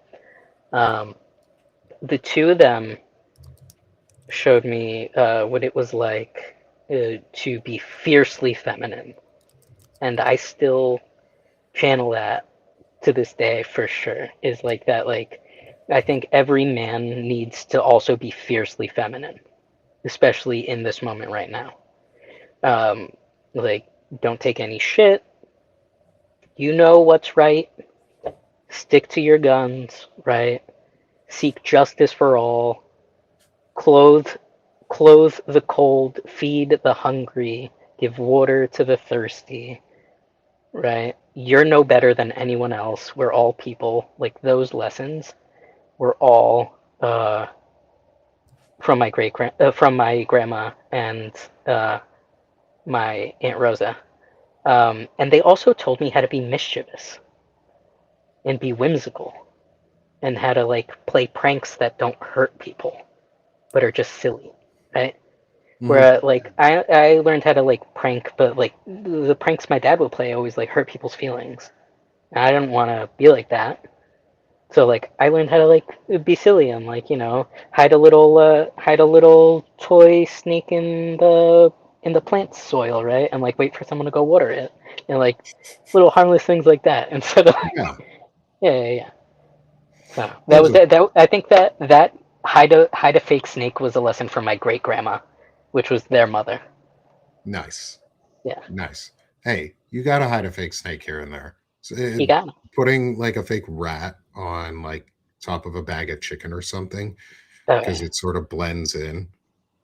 Um, the two of them showed me what it was like to be fiercely feminine, and I still channel that to this day for sure. Is like that. Like I think every man needs to also be fiercely feminine, especially in this moment right now. Um, like don't take any shit. You know what's right. stick to your guns, right? Seek justice for all, clothe clothe the cold, feed the hungry, give water to the thirsty, right? You're no better than anyone else. We're all people. Like those lessons were all from my grandma and uh, my aunt Rosa. And they also told me how to be mischievous and be whimsical and how to like play pranks that don't hurt people but are just silly, right? Mhm. Where like I learned how to like prank, but like the pranks my dad would play always like hurt people's feelings. And I didn't want to be like that. So like I learned how to like be silly and like hide a little toy snake in the plant soil, right? And like wait for someone to go water it and like little harmless things like that instead of like, Yeah, yeah. So that that's was it. That I think that hide a fake snake was a lesson from my great grandma, which was their mother. nice. Yeah, Nice. Hey, you gotta hide a fake snake here and there. So, you got it. putting like a fake rat on like top of a bag of chicken or something because Okay. it sort of blends in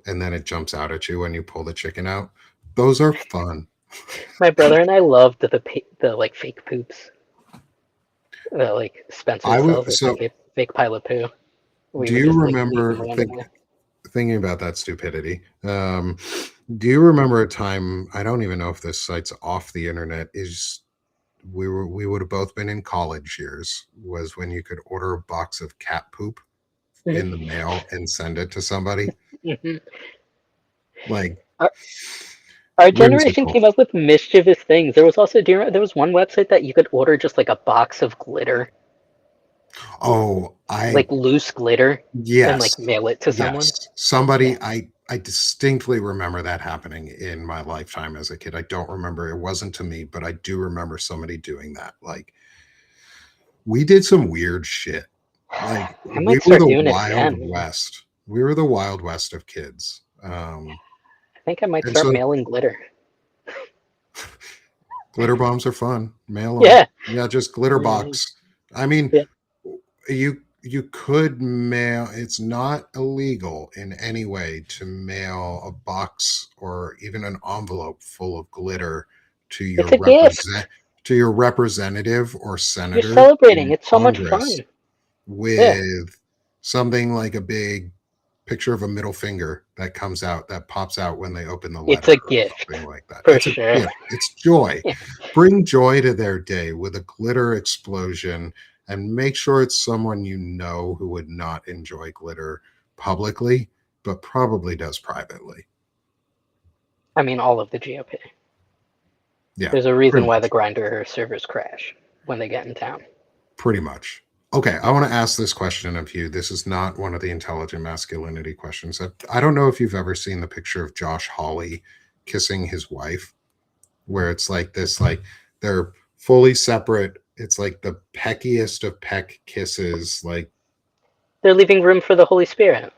and then it jumps out at you when you pull the chicken out. Those are fun. My brother and I loved the like fake poops that like Spencer I sells, would like the so fake pile of poo. We do would you just like leave them remember randomly. thinking about that stupidity? Do you remember a time, I don't even know if this site's off the internet, is we would have both been in college years, was when you could order a box of cat poop in the Hmm. mail and send it to somebody. Hmm. Like Our, our generation whimsical. came up with mischievous things. There was also, do you remember, there was one website that you could order just like a box of glitter, Oh, I like loose glitter, and like yes. mail it to someone. Yes. Yeah. Somebody I distinctly remember that happening in my lifetime as a kid. I don't remember, it wasn't to me, but I do remember somebody doing that. Like we did some weird shit. Like I we might were start the doing it wild again. west. We were the wild west of kids. I think I might And start so mailing glitter. glitter bombs are fun. Mail them. Yeah. Yeah, just glitter Yeah. box. I mean, Yeah. you could mail, it's not illegal in any way to mail a box or even an envelope full of glitter to It's a gift. your representative or You're senator celebrating. in It's so much Congress fun. Yeah. with something like a big picture of a middle finger that comes out, that pops out when they open the It's letter a or something gift. like that. For It's a sure. gift. It's joy. Yeah. Bring joy to their day with a glitter explosion and make sure it's someone you know who would not enjoy glitter publicly, but probably does privately. I mean, all of the GOP. Yeah, There's a pretty reason why the much. grinder servers crash when they get in town. Pretty much. Okay, I want to ask this question of you. This is not one of the intelligent masculinity questions. I don't know if you've ever seen the picture of Josh Hawley kissing his wife, where it's like this, like they're fully separate. It's like the peckiest of peck kisses. Like, They're leaving room for the Holy Spirit.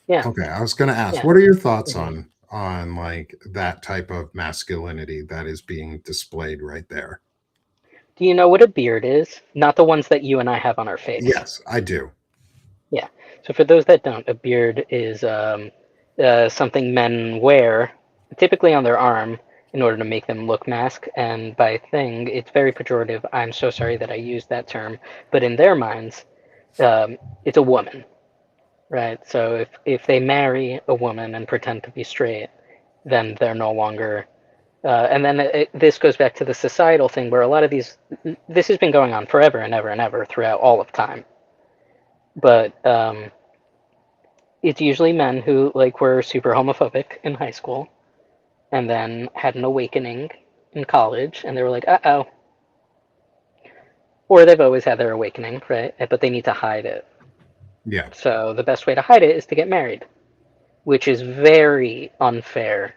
Yeah. okay, I was going to ask, Yeah. what are your thoughts Hmm. on like that type of masculinity that is being displayed right there? Do you know what a beard is? Not the ones that you and I have on our face. Yes, I do. Yeah. So for those that don't, a beard is something men wear, typically on their arm, in order to make them look mask. And by thing, it's very pejorative. I'm so sorry that I used that term, but in their minds, it's a woman, right? So if they marry a woman and pretend to be straight, then they're no longer. And then this goes back to the societal thing where a lot of this has been going on forever and ever and ever throughout all of time. But it's usually men who like were super homophobic in high school and then had an awakening in college and they were like, uh-oh. Or they've always had their awakening, right? But they need to hide it. Yeah. So the best way to hide it is to get married, which is very unfair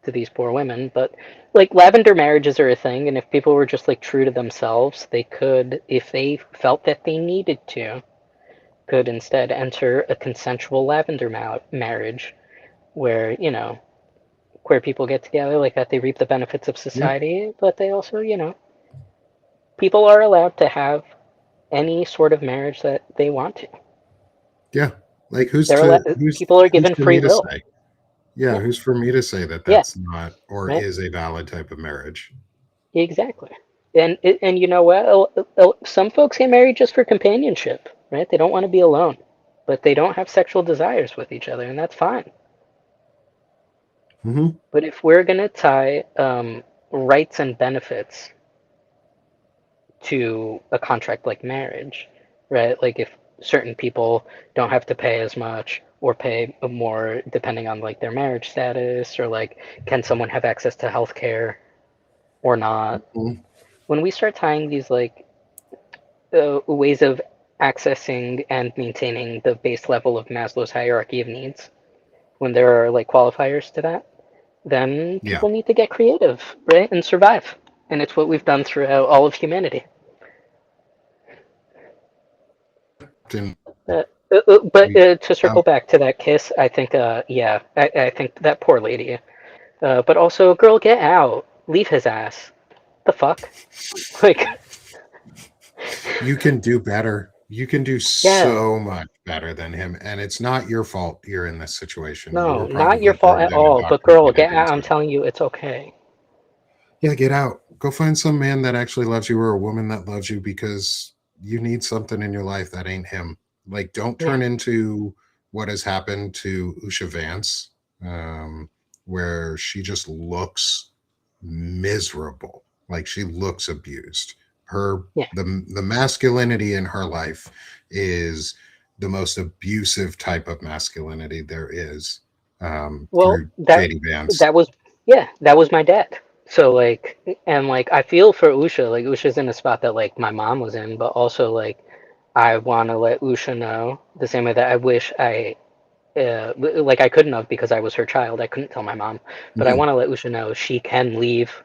to these poor women. But like lavender marriages are a thing, and if people were just like true to themselves, they could, if they felt that they needed to, could instead enter a consensual lavender marriage where, queer people get together like that, they reap the benefits of Yeah. society, but they also, people are allowed to have any sort of marriage that they want to. Yeah. Like People are who's given for free me to will. say? Yeah, Yeah, who's for me to say that yeah, that's not or right. is a valid type of marriage? Exactly. And you know what? Some folks get married just for companionship, right? They don't want to be alone, but they don't have sexual desires with each other, and that's fine. Hmm. But if we're gonna tie rights and benefits to a contract like marriage, right? Like if certain people don't have to pay as much or pay more depending on like their marriage status, or like can someone have access to healthcare or not? When we start tying these like ways of accessing and maintaining the base level of Maslow's hierarchy of needs, when there are like qualifiers to that, then Yeah. people need to get creative, right, and survive. And it's what we've done throughout all of humanity. And Uh, but we to out circle back to that kiss, I think, yeah, I think that poor lady. But also, girl, get out, leave his ass. The fuck, like, you can do better. You can do yeah, so much better than him. And it's not your fault you're in this situation. You no, were not your probably fault at drugged and all. But girl, indoctrinated get out. into I'm it. telling you, it's okay. Yeah, get out. Go find some man that actually loves you or a woman that loves you because you need something in your life that ain't him. Like, don't Yeah, turn into what has happened to Usha Vance, where she just looks miserable. Like she looks abused. Her yeah. the masculinity in her life is the most abusive type of masculinity there is, Well, through that JD Vance. that was yeah, that was my dad. So like, and like, I feel for Usha. Like Usha's in a spot that like my mom was in, but also like, I want to let Usha know the same way that I wish like I couldn't have because I was her child. I couldn't tell my mom, but I Mhm. want to let Usha know she can leave.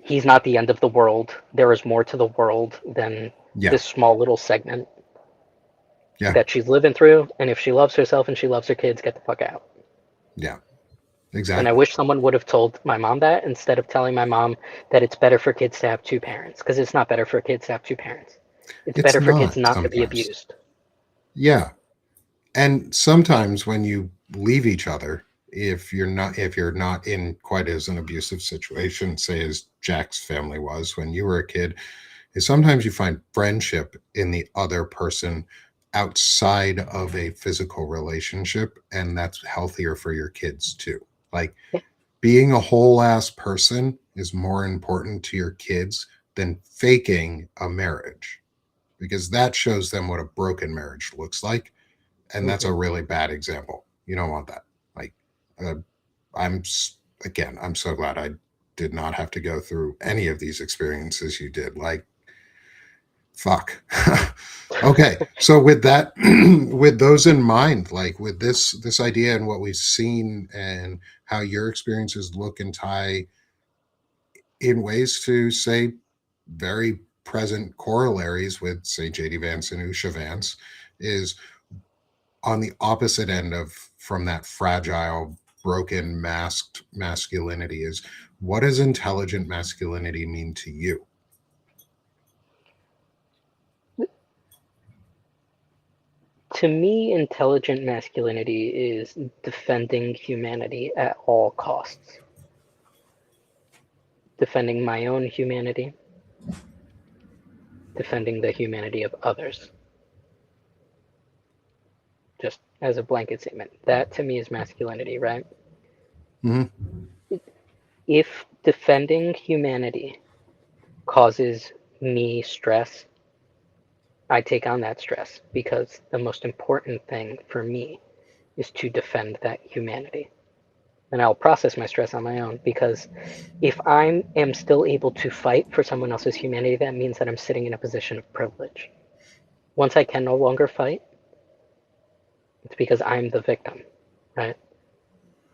He's not the end of the world. There is more to the world than Yeah, this small little segment yeah, that she's living through. And if she loves herself and she loves her kids, get the fuck out. yeah, And I exactly. wish someone would have told my mom that instead of telling my mom that it's better for kids to have two parents, because it's not better for kids to have two parents. It's It's better for kids not not to be sometimes. abused. Yeah. And sometimes when you leave each other, if you're not in quite as an abusive situation, say as Jack's family was when you were a kid, is sometimes you find friendship in the other person outside of a physical relationship, and that's healthier for your kids too. Like Yeah, being a whole ass person is more important to your kids than faking a marriage because that shows them what a broken marriage looks like, and that's hmm, a really bad example. You don't want that. Like, uh, I'm again, I'm so glad I did not have to go through any of these experiences you did. Like, fuck. Okay, so with that, with those in mind, like with this idea and what we've seen and how your experiences look and tie in ways to say very present corollaries with say JD Vance and Usha Vance is on the opposite end of from that fragile broken masked masculinity is what does intelligent masculinity mean to you? to me, intelligent masculinity is defending humanity at all costs, defending my own humanity, defending the humanity of others, just as a blanket statement. That to me is masculinity, right? Mm-hmm. If defending humanity causes me stress, I take on that stress because the most important thing for me is to defend that humanity. And I'll process my stress on my own because if I am still able to fight for someone else's humanity, that means that I'm sitting in a position of privilege. Once I can no longer fight, it's because I'm the victim, right?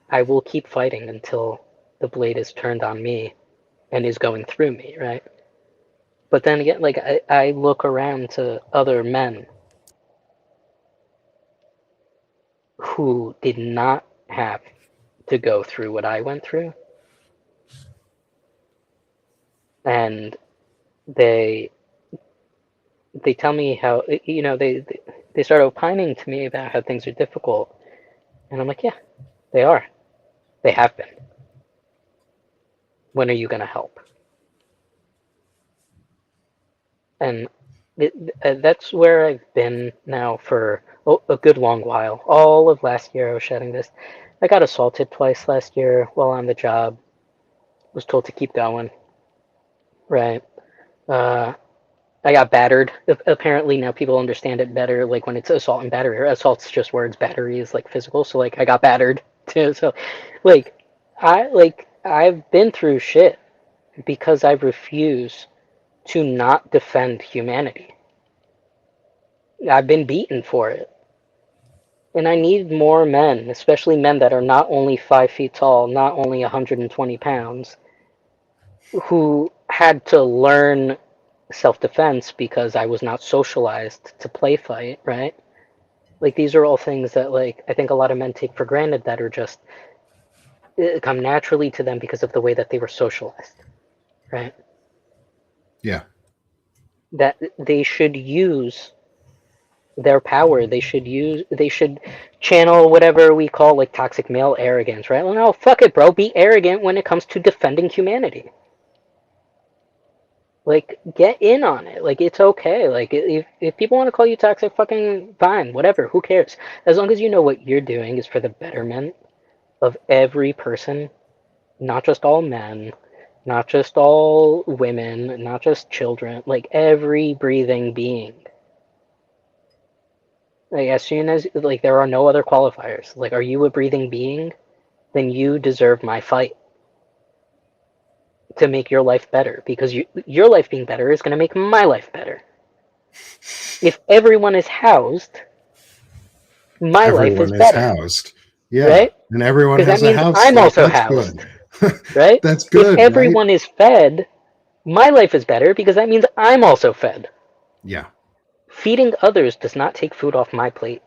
I will keep fighting until the blade is turned on me and is going through me, right? But then again, like I look around to other men who did not have to go through what I went through, and they they tell me how, they start opining to me about how things are difficult, and I'm like, yeah, they are. They have been. When are you going to help? And that's where I've been now for a good long while. All of last year, I was shedding this. I got assaulted twice last year while on the job. Was told to keep going. Right. Uh, I got battered. Apparently now people understand it better. Like when it's assault and battery. Assault's just words. Battery is like physical. So like I got battered too. So like I've been through shit because I refuse to not defend humanity. I've been beaten for it. And I need more men, especially men that are not only 5 feet tall, not only 120 pounds, who had to learn self-defense because I was not socialized to play fight, right? Like these are all things that like I think a lot of men take for granted that are just come naturally to them because of the way that they were socialized, right? Yeah. That they should use their power. They should channel whatever we call like toxic male arrogance, right? Well, no, fuck it, bro. Be arrogant when it comes to defending humanity. Like, get in on it. Like, it's okay. Like, if people want to call you toxic, fucking fine, whatever. Who cares? As long as you know what you're doing is for the betterment of every person, not just all men, not just all women, not just children, like every breathing being. Like, as soon as, like, there are no other qualifiers. Like, are you a breathing being? Then you deserve my fight to make your life better because your life being better is going to make my life better. If everyone is housed, my life is Everyone is better, housed. Yeah. right? And everyone Because that has a means house. I'm Like, also that's good. housed, right? That's If good, right? everyone is fed, my life is better because that means I'm also fed. Yeah. Feeding others does not take food off my plate.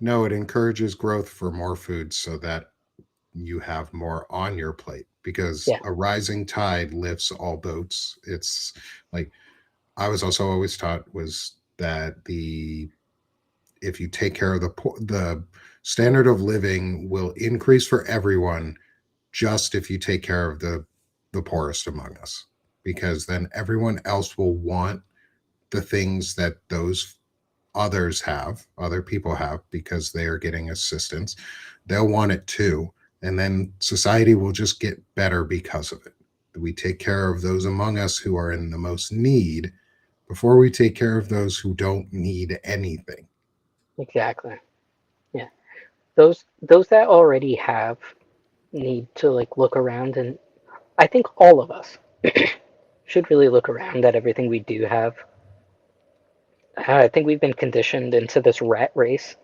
No, it encourages growth for more food so that you have more on your plate because Yeah, a rising tide lifts all boats. It's like I was also always taught was that the if you take care of the standard of living will increase for everyone just if you take care of the poorest among us because then everyone else will want the things that those others have, other people have, because they are getting assistance. They'll want it too. And then society will just get better because of it. We take care of those among us who are in the most need before we take care of those who don't need anything. exactly. Yeah, those that already have need to like look around, and I think all of us should really look around at everything we do have. I think we've been conditioned into this rat race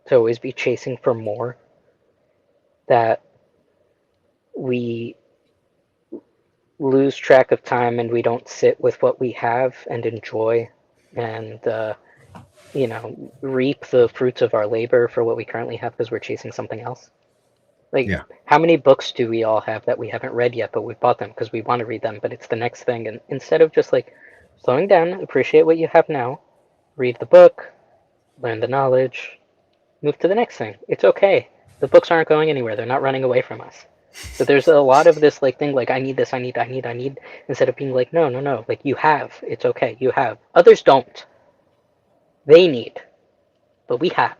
to always be chasing for more. That we lose track of time and we don't sit with what we have and enjoy and reap the fruits of our labor for what we currently have because we're chasing something else. Like, Yeah. how many books do we all have that we haven't read yet, but we've bought them because we want to read them, but it's the next thing? And instead of just like slowing down, appreciate what you have now, read the book, learn the knowledge, move to the next thing. It's okay. The books aren't going anywhere. They're not running away from us. But there's a lot of this like thing like I need this, I need, instead of being like, no, no, no, like you have. It's okay. You have. Others don't. They need, but we have.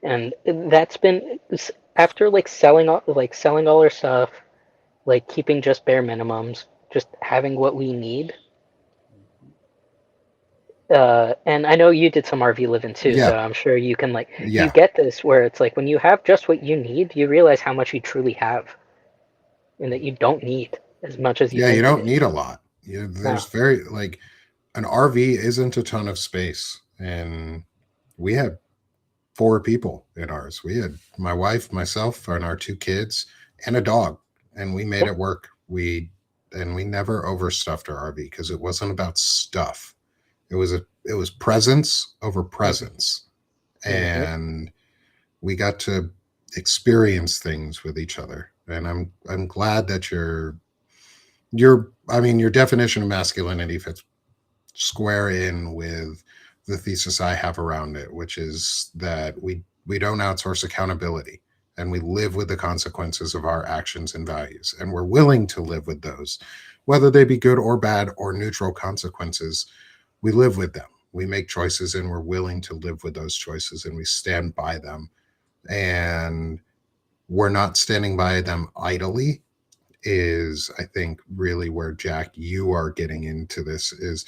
And that's been after selling all our stuff, like keeping just bare minimums, just having what we need. And I know you did some RV living too, Yeah. so I'm sure you can like you Yeah. get this where it's like when you have just what you need, you realize how much you truly have, and that you don't need as much as you Yeah. You think you don't do. need a lot. No. There's very, like, an RV isn't a ton of space. And we had four people in ours. We had my wife, myself, and our two kids, and a dog, and we made Yeah. it work. We never overstuffed our RV because it wasn't about stuff. It was presence over Mm-hmm. presence, Mm-hmm. and we got to experience things with each other. And I'm glad that you're I mean, your definition of masculinity fits square in with the thesis I have around it, which is that we don't outsource accountability, and we live with the consequences of our actions and values, and we're willing to live with those, whether they be good or bad or neutral consequences. We live with them. We make choices, and we're willing to live with those choices, and we stand by them. And we're not standing by them idly. Is, I think, really where, Jack, you are getting into this. Is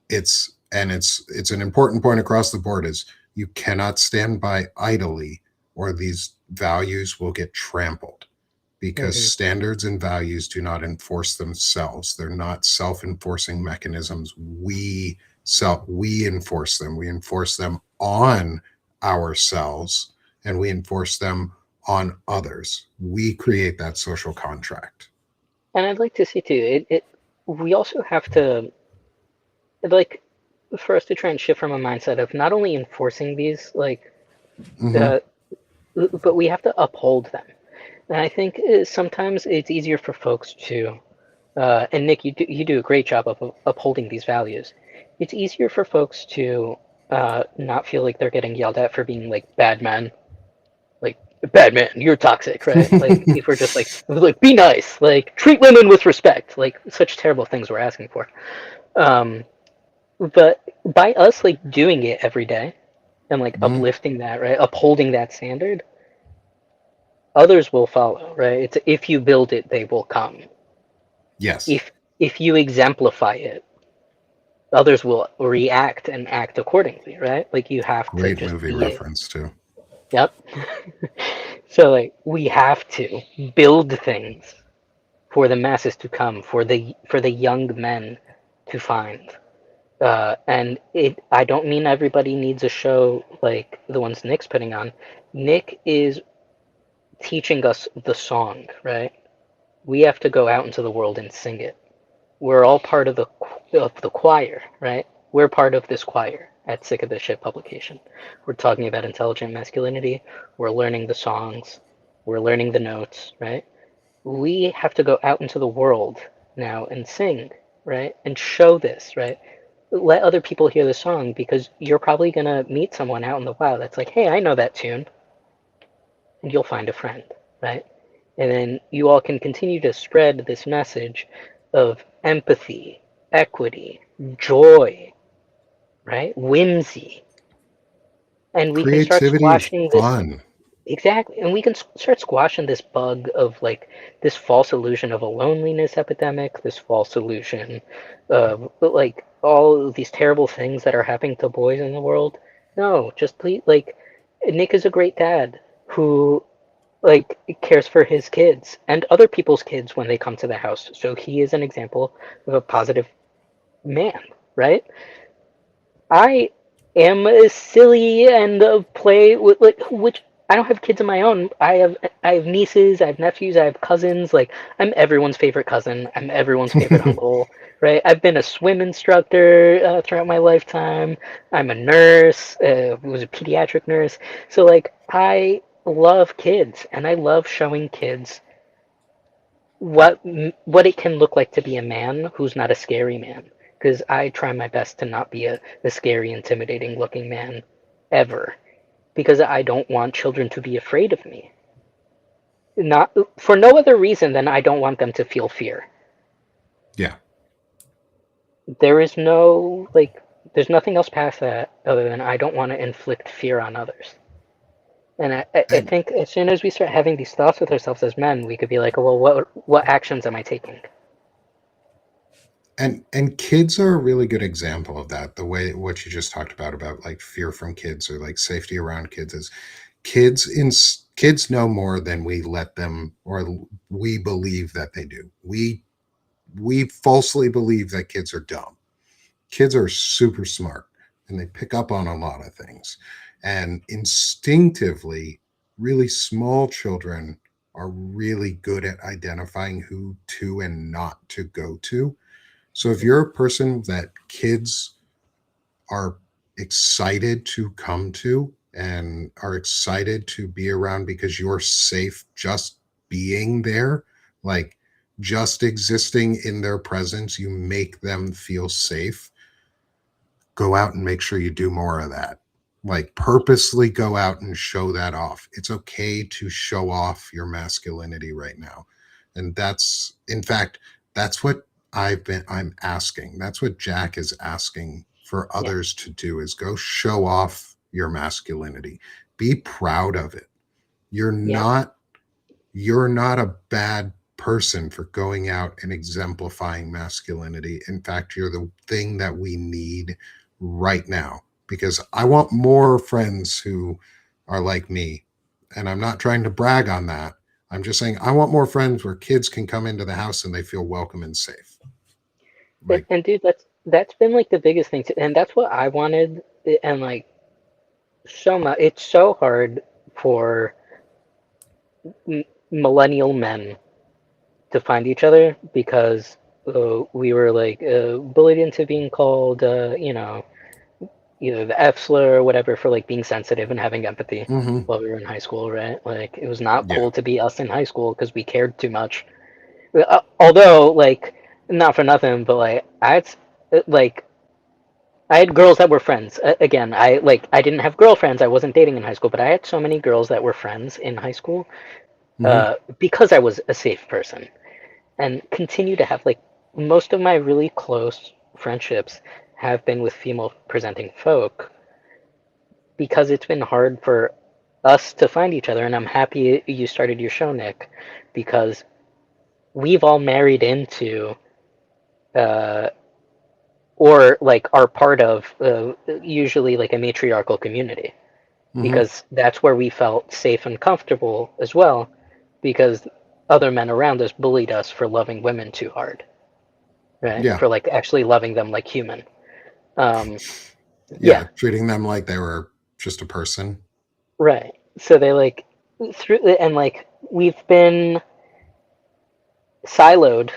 it's an important point across the board, is you cannot stand by idly, or these values will get trampled, because Hmm. standards and values do not enforce themselves. They're not self-enforcing mechanisms. We enforce them. We enforce them on ourselves, and we enforce them on others. We create that social contract. And I'd like to see too. It we also have to, like, for us to try and shift from a mindset of not only enforcing these, like, Hmm. uh, but we have to uphold them. And I think sometimes it's easier for folks to, and Nick, you do a great job of upholding these values. It's easier for folks to not feel like they're getting yelled at for being like bad men, like bad man, you're toxic, right? Like if we're just like be nice, like treat women with respect, like such terrible things we're asking for. Um, but by us like doing it every day and like Hmm. uplifting that, right, upholding that standard, others will follow, right? It's if you build it, they will come. Yes. If you exemplify it, others will react and act accordingly, right? Like you have to Great just movie be it. reference too. Yep. So like we have to build things for the masses to come, for the young men to find. And I don't mean everybody needs a show like the ones Nick's putting on. Nick is teaching us the song, right? We have to go out into the world and sing it. We're all part of the choir, right? We're part of this choir at Sick of This Shit publication. We're talking about intelligent masculinity. We're learning the songs. We're learning the notes, right? We have to go out into the world now and sing, right? And show this, right? Let other people hear the song because you're probably gonna meet someone out in the wild that's like, hey, I know that tune, and you'll find a friend, right? And then you all can continue to spread this message of empathy, equity, joy, right? Whimsy. And we can start Creativity, squashing this. fun. Exactly. And we can start squashing this bug of like this false illusion of a loneliness epidemic, this false illusion of like all of these terrible things that are happening to boys in the world. No, just please, like, Nick is a great dad who like cares for his kids and other people's kids when they come to the house. So he is an example of a positive man, right? I am silly and play with like which I don't have kids of my own. I have nieces, I have nephews, I have cousins. Like I'm everyone's favorite cousin. I'm everyone's favorite uncle, right? I've been a swim instructor throughout my lifetime. I'm a nurse. Was a pediatric nurse. So like I love kids and I love showing kids what what it can look like to be a man who's not a scary man. Because I try my best to not be a scary, intimidating looking man ever. Because I don't want children to be afraid of me. Not for no other reason than I don't want them to feel fear. Yeah. There is no like there's nothing else past that other than I don't want to inflict fear on others. And I And think as soon as we start having these thoughts with ourselves as men, we could be like, well, what actions am I taking? and kids are a really good example of that. The way what you just talked about like fear from kids, or like safety around kids, is kids know more than we let them, or we believe that they do. We falsely believe that kids are dumb. Kids are super smart, and they pick up on a lot of things. And instinctively, really small children are really good at identifying who to and not to go to. So if you're a person that kids are excited to come to and are excited to be around because you're safe just being there, like just existing in their presence, you make them feel safe. Go out and make sure you do more of that. Like purposely go out and show that off. It's okay to show off your masculinity right now. And that's, in fact, that's what I'm asking. That's what Jack is asking for Yeah. others to do is go show off your masculinity. Be proud of it. You're Yeah. not you're not a bad person for going out and exemplifying masculinity. In fact, you're the thing that we need right now because I want more friends who are like me. And I'm not trying to brag on that. I'm just saying I want more friends where kids can come into the house and they feel welcome and safe. Like, And dude, that's been like the biggest thing, and that's what I wanted. And like so much, it's so hard for millennial men to find each other because we were like bullied into being called, either the F slur or whatever for like being sensitive and having empathy mm-hmm, while we were in high school, right? Like it was not yeah, cool to be us in high school because we cared too much. Although, like, not for nothing, but like I had girls that were friends. Again, I didn't have girlfriends. I wasn't dating in high school, but I had so many girls that were friends in high school mm-hmm, because I was a safe person, and continue to have like most of my really close friendships have been with female presenting folk because it's been hard for us to find each other. And I'm happy you started your show, Nick, because we've all married into uh, or like are part of usually like a matriarchal community mm-hmm, because that's where we felt safe and comfortable as well because other men around us bullied us for loving women too hard, right? yeah, For like actually loving them like human. Um, yeah. yeah, Treating them like they were just a person. right. So they like through and like we've been siloed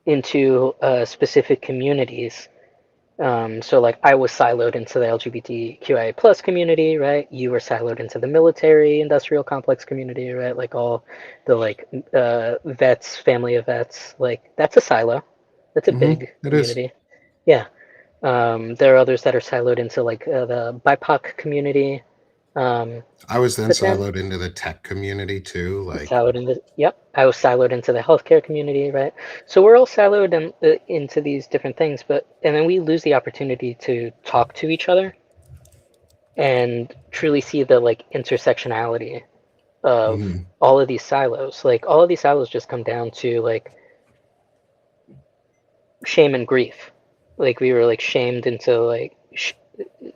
into specific communities. So like I was siloed into the LGBTQIA plus community, right? You were siloed into the military industrial complex community, right? Like all the like vets, family of vets, like that's a silo. That's a Mm-hmm, big it is. community. Yeah. There are others that are siloed into like the BIPOC community. Um, I was then but then siloed into the tech community too. Like, siloed into, yep, I was siloed into the healthcare community, right? So we're all siloed into these different things, but and then we lose the opportunity to talk to each other and truly see the like intersectionality of mhm, all of these silos. Like all of these silos just come down to like shame and grief. Like we were like shamed into like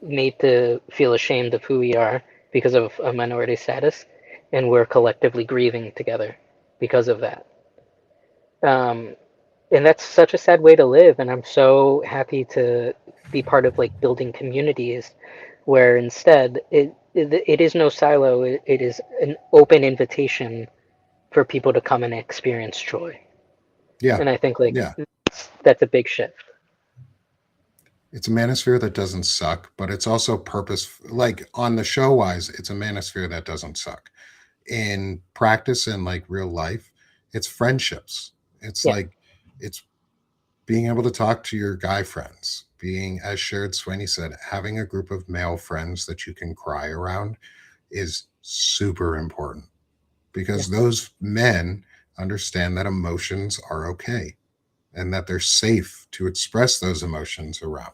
made to feel ashamed of who we are because of a minority status, and we're collectively grieving together because of that. Um, and that's such a sad way to live. And I'm so happy to be part of like building communities where instead it is no silo. It is an open invitation for people to come and experience joy. yeah, And I think like yeah. that's a big shift. It's a manosphere that doesn't suck, but it's also purpose. Like on the show wise, it's a manosphere that doesn't suck. In practice and like real life, it's friendships. It's Yeah, like it's being able to talk to your guy friends, being as shared Swaney said, having a group of male friends that you can cry around is super important yeah, because those men understand that emotions are okay and that they're safe to express those emotions around.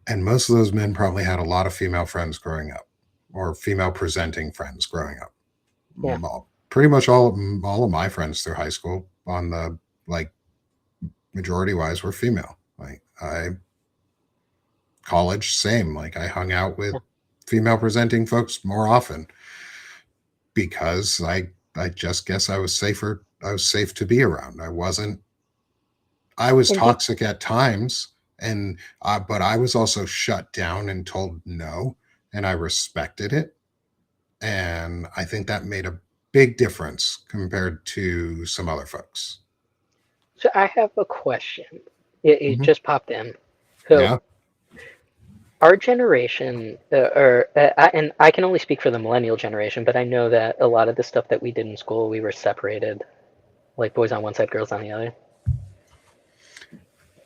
And most of those men probably had a lot of female friends growing up or female presenting friends growing up. yeah, Pretty much all of my friends through high school on the like majority wise were female. Like I college same, like I hung out with yeah. female presenting folks more often because I just guess I was safe to be around. I was And do toxic at times and but I was also shut down and told no and I respected it. And I think that made a big difference compared to some other folks. so I have a question. It Hmm. just popped in. So Yeah. our generation, and I can only speak for the millennial generation, but I know that a lot of the stuff that we did in school, we were separated like boys on one side, girls on the other.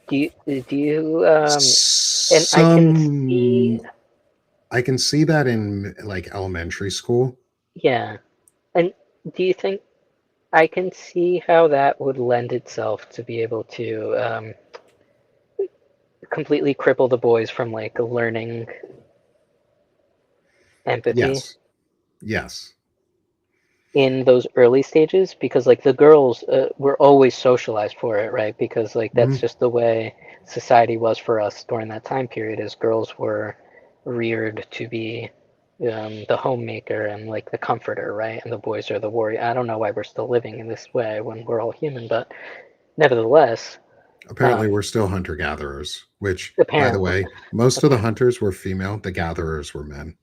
Do you and Some I can see that in like elementary school. yeah, and do you think I can see how that would lend itself to be able to completely cripple the boys from like learning empathy Yes. Yes. in those early stages? Because like the girls were always socialized for it, right? Because like that's Mhm. just the way society was for us during that time period, as girls were reared to be the homemaker and like the comforter, right? And the boys are the warrior. I don't know why we're still living in this way when we're all human, but nevertheless, Apparently, um, we're still hunter gatherers, which, by the apparently, way, most of the apparently. hunters were female, the gatherers were men.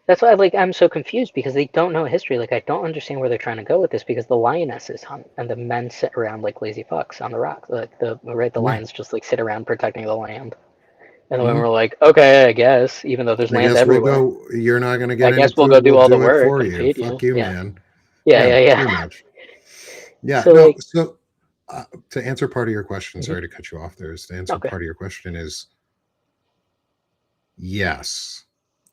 That's why like I'm so confused because they don't know history. Like I don't understand where they're trying to go with this because the lionesses hunt and the men sit around like lazy fucks on the rocks. Like the Yeah. lions just like sit around protecting the land. And the women Mhm. were like, okay, I guess, even though there's I land guess we'll everywhere, go. You're not going to I get any guess we'll food. go do We'll all the do it work for and you. feed you. Fuck you, Yeah, man. yeah, Yeah, yeah, pretty yeah. much. Yeah, So no. like, So, to answer part of your question, mhm, sorry to cut you off there. Is to answer okay, part of your question is yes.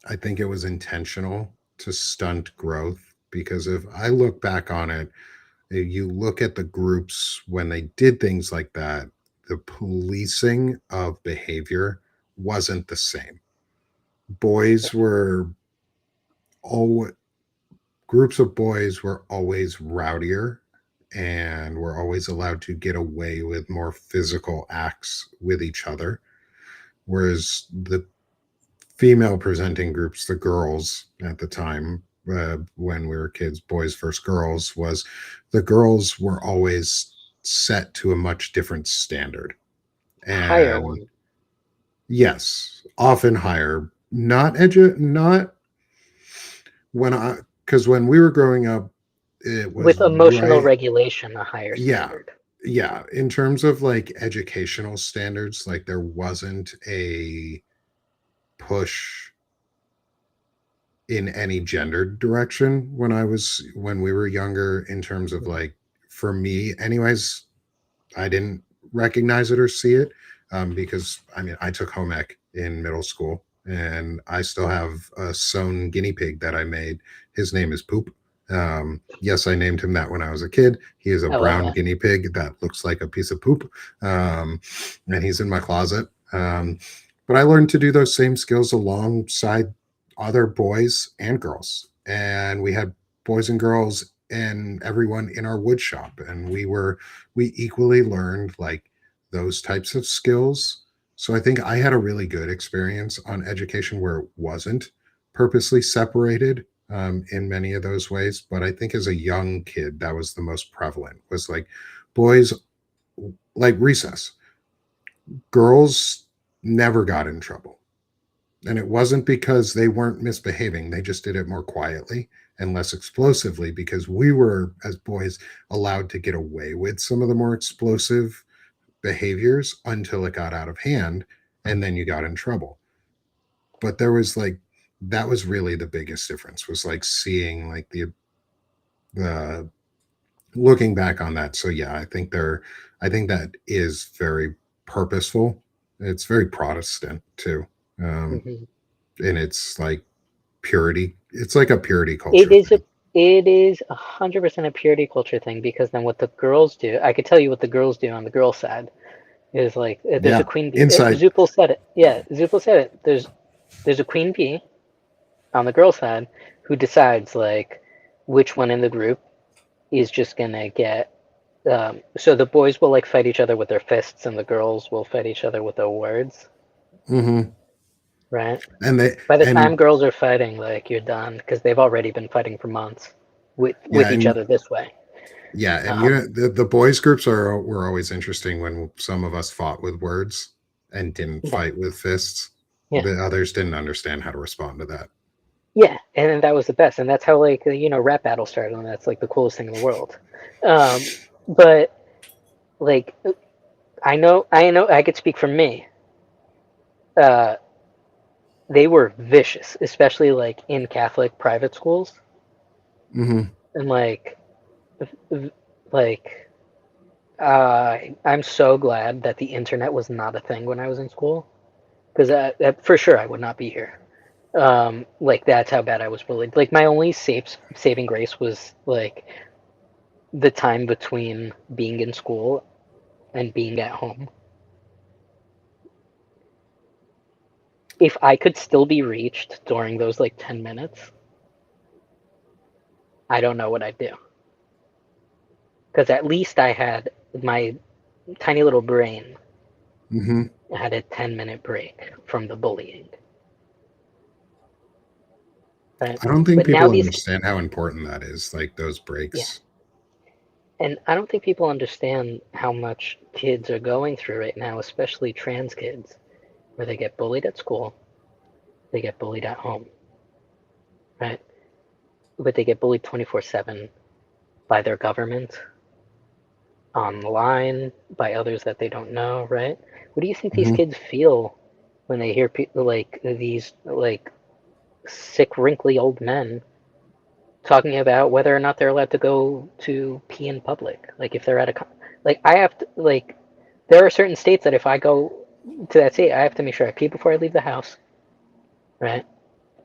I think it was intentional to stunt growth because if I look back on it, you look at the groups when they did things like that, the policing of behavior wasn't the same. Boys were all Groups of boys were always rowdier and were always allowed to get away with more physical acts with each other. Whereas the female presenting groups, the girls at the time, when we were kids, boys versus girls, was the girls were always set to a much different standard. higher And one yes, often higher. Not when I, because when we were growing up, it was with emotional right. regulation, a higher Yeah. standard. Yeah. In terms of like educational standards, like there wasn't a push in any gendered direction when we were younger in terms of Mhm. like for me anyways. I didn't recognize it or see it because I mean I took home ec in middle school and I still have a sewn guinea pig that I made. His name is Poop. Yes, I named him that when I was a kid. He is a I love brown that. guinea pig that looks like a piece of poop, um, and he's in my closet. But I learned to do those same skills alongside other boys and girls, and we had boys and girls and everyone in our wood shop, and we equally learned like those types of skills. So I think I had a really good experience on education where it wasn't purposely separated in many of those ways. But I think as a young kid, that was the most prevalent was like boys like recess, girls never got in trouble. And it wasn't because they weren't misbehaving. They just did it more quietly and less explosively because we were, as boys, allowed to get away with some of the more explosive behaviors until it got out of hand and then you got in trouble. But there was like that was really the biggest difference was like seeing like the looking back on that. So yeah, I think that is very purposeful. It's very Protestant too. Um, Hmm. and it's like purity. It's like a purity It culture is a thing. it is 100% a purity culture thing because then what the girls do, I could tell you what the girls do on the girl side is like there's a Yeah. queen bee. Insight. Zupel said it. Yeah, Zupel said it. There's a queen bee on the girl side who decides like which one in the group is just gonna get. So the boys will like fight each other with their fists, and the girls will fight each other with their words, Hmm. right? And they By the time and girls are fighting, like you're done because they've already been fighting for months yeah, with each other this way. and you Um, know the boys groups are were always interesting when some of us fought with words and didn't yeah, fight with fists. yeah, The others didn't understand how to respond to that. yeah, and then that was the best, and that's how like rap battle started, and that's like the coolest thing in the world. Um, but like I know, I could speak for me. Uh, they were vicious, especially like in Catholic private schools, Hmm. and like I'm so glad that the internet was not a thing when I was in school, because for sure I would not be here. Like that's how bad I was bullied. Like my only saving grace was like the time between being in school and being at home. If I could still be reached during those like 10 minutes, I don't know what I'd do. Because at least I had my tiny little brain Hmm. had a 10-minute break from the bullying. Right? I don't think But now people these, understand how important that is, like those yeah. breaks. And I don't think people understand how much kids are going through right now, especially trans kids, where they get bullied at school, they get bullied at home, right? But they get bullied 24/7 by their government, online, by others that they don't know, right? What do you think these Hmm. kids feel when they hear people like these like sick, wrinkly old men talking about whether or not they're allowed to go to pee in public? Like if they're at a like I have to like there are certain states that if I go to that state, I have to make sure I pee before I leave the house, right?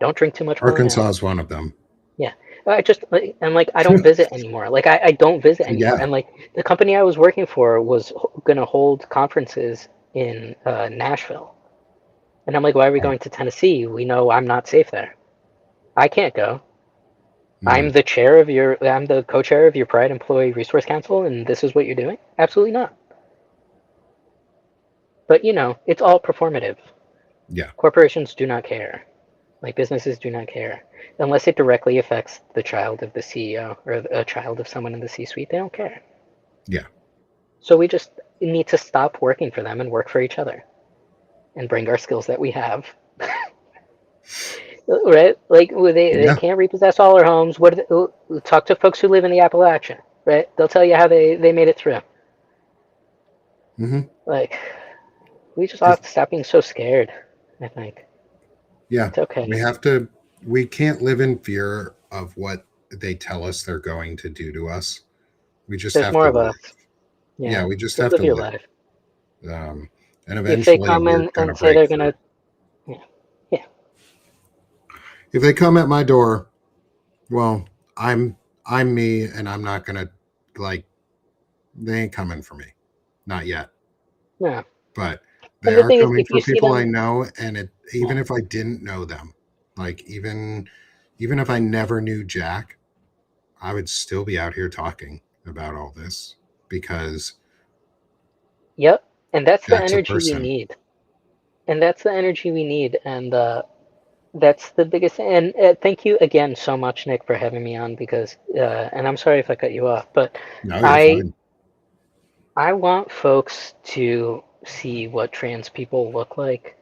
Don't drink too much while I'm Arkansas out. is one of them. Yeah. I just like and like I don't visit anymore. Like I don't visit anymore. Yeah. And like the company I was working for was gonna hold conferences in Nashville. And I'm like, why are we Oh, going to Tennessee? We know I'm not safe there. I can't go. mm. I'm the co-chair of your Pride Employee Resource Council, and this is what you're doing? Absolutely not. But it's all performative. Yeah. Corporations do not care. Like businesses do not care. Unless it directly affects the child of the CEO or a child of someone in the C-suite, they don't care. Yeah. So we just need to stop working for them and work for each other and bring our skills that we have, right? Like they Yeah. can't repossess all our homes. Talk to folks who live in the Appalachian, right? They'll tell you how they made it through. Hmm. Like we just all have to stop being so scared. I think Yeah. it's okay. We have to, we can't live in fear of what they tell us they're going to do to us. We just There's have to more of live. us. Yeah. Yeah, We just just have live to your live. life. And If they eventually come we're in going to and say break they're through. gonna, yeah, yeah, If they come at my door, well, I'm me and I'm not going to like, they ain't coming for me. Not yet. no. But they And the are thing is, coming if for you see people I them, know, and even yeah, if I didn't know them, like even if I never knew Jack, I would still be out here talking about all this because yep. And that's the Jack's a energy we person. need. And that's the energy we need. And that's the biggest. And thank you again so much, Nick, for having me on because, and I'm sorry if I cut you off, but No, you're I fine. I want folks to see what trans people look like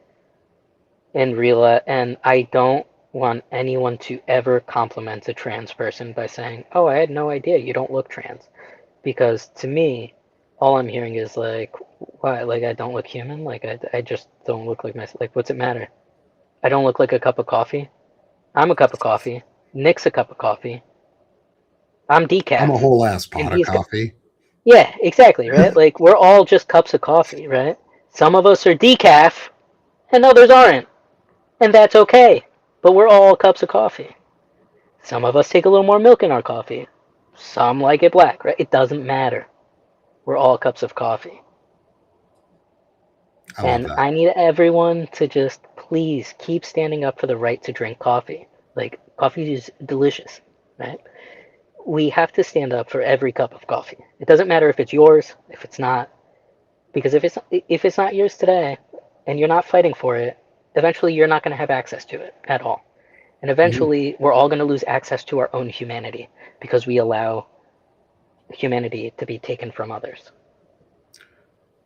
and realize, and I don't want anyone to ever compliment a trans person by saying, "Oh, I had no idea you don't look trans," because to me, all I'm hearing is like, "Why? Like I don't look human? Like I just don't look like myself? Like what's it matter? I don't look like a cup of coffee. I'm a cup of coffee. Nick's a cup of coffee. I'm I'm decaf, a whole ass and pot of coffee. yeah, exactly, right? Like we're all just cups of coffee, right? Some of us are decaf, and others aren't, and that's okay. But we're all cups of coffee. Some of us take a little more milk in our coffee. Some like it black, right? It doesn't matter. We're all cups of coffee. I love And that. I need everyone to just please keep standing up for the right to drink coffee. Like, coffee is delicious, right? We have to stand up for every cup of coffee. It doesn't matter if it's yours, if it's not, because if it's not yours today and you're not fighting for it, eventually you're not going to have access to it at all. And Mhm. eventually we're all going to lose access to our own humanity because we allow humanity to be taken from others.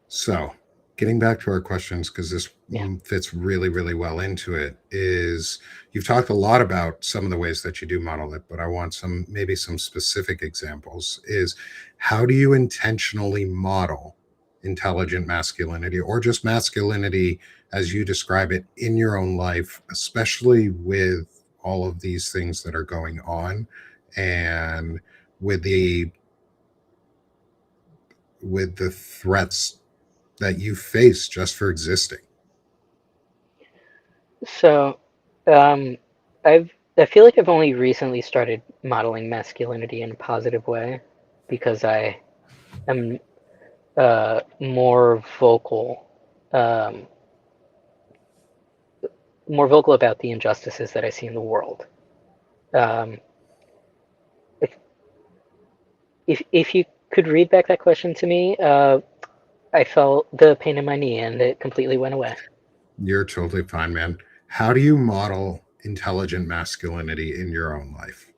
So, getting back to our questions, because this Yeah. fits really, really well into it, is you've talked a lot about some of the ways that you do model it, but I want maybe some specific examples. Is how do you intentionally model intelligent masculinity or just masculinity as you describe it in your own life, especially with all of these things that are going on and with the with the threats that you face just for existing? So, um, I feel like I've only recently started modeling masculinity in a positive way because I am um, more vocal about the injustices that I see in the world. Um, if if you could read back that question to me, I felt the pain in my knee and it completely went away. You're totally fine, man. How do you model intelligent masculinity in your own life?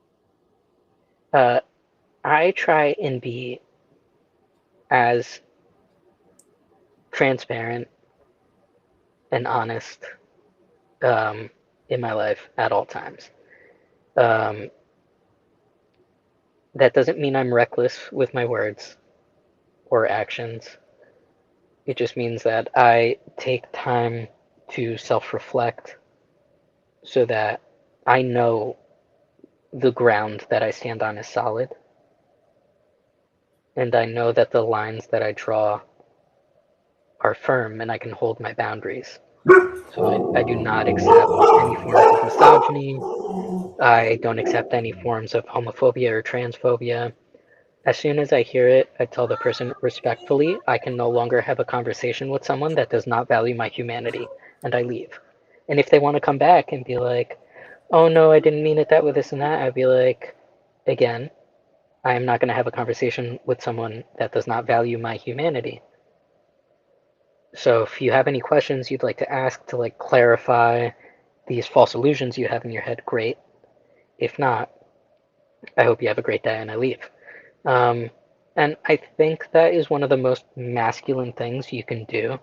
Uh, I try and be as transparent and honest um, in my life at all times. Um, that doesn't mean I'm reckless with my words or actions. It just means that I take time to self reflect so that I know the ground that I stand on is solid. And I know that the lines that I draw are firm and I can hold my boundaries. So I do not accept any forms of misogyny. I don't accept any forms of homophobia or transphobia. As soon as I hear it, I tell the person respectfully, I can no longer have a conversation with someone that does not value my humanity, and I leave. And if they want to come back and be like, oh no, I didn't mean it that way, this and that, I'd be like, again, I am not going to have a conversation with someone that does not value my humanity. So if you have any questions you'd like to ask to like clarify these false illusions you have in your head, great. If not, I hope you have a great day and I leave. Um, and I think that is one of the most masculine things you can do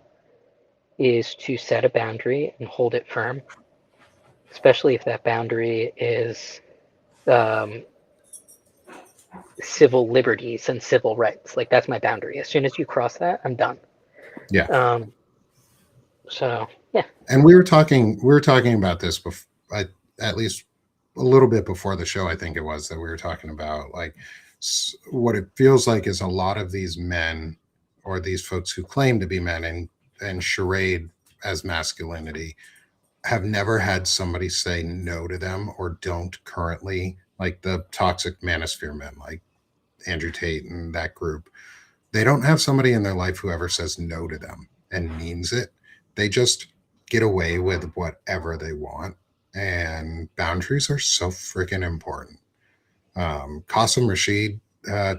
is to set a boundary and hold it firm, especially if that boundary is um, civil liberties and civil rights. Like that's my boundary. As soon as you cross that, I'm done. Yeah. Um, so yeah, And we were talking about this before, at least a little bit before the show. I think it was that we were talking about like what it feels like is a lot of these men or these folks who claim to be men and charade as masculinity have never had somebody say no to them or don't currently, like the toxic manosphere men like Andrew Tate and that group. They don't have somebody in their life who ever says no to them and means it. They just get away with whatever they want. And boundaries are so freaking important. Qasim Rashid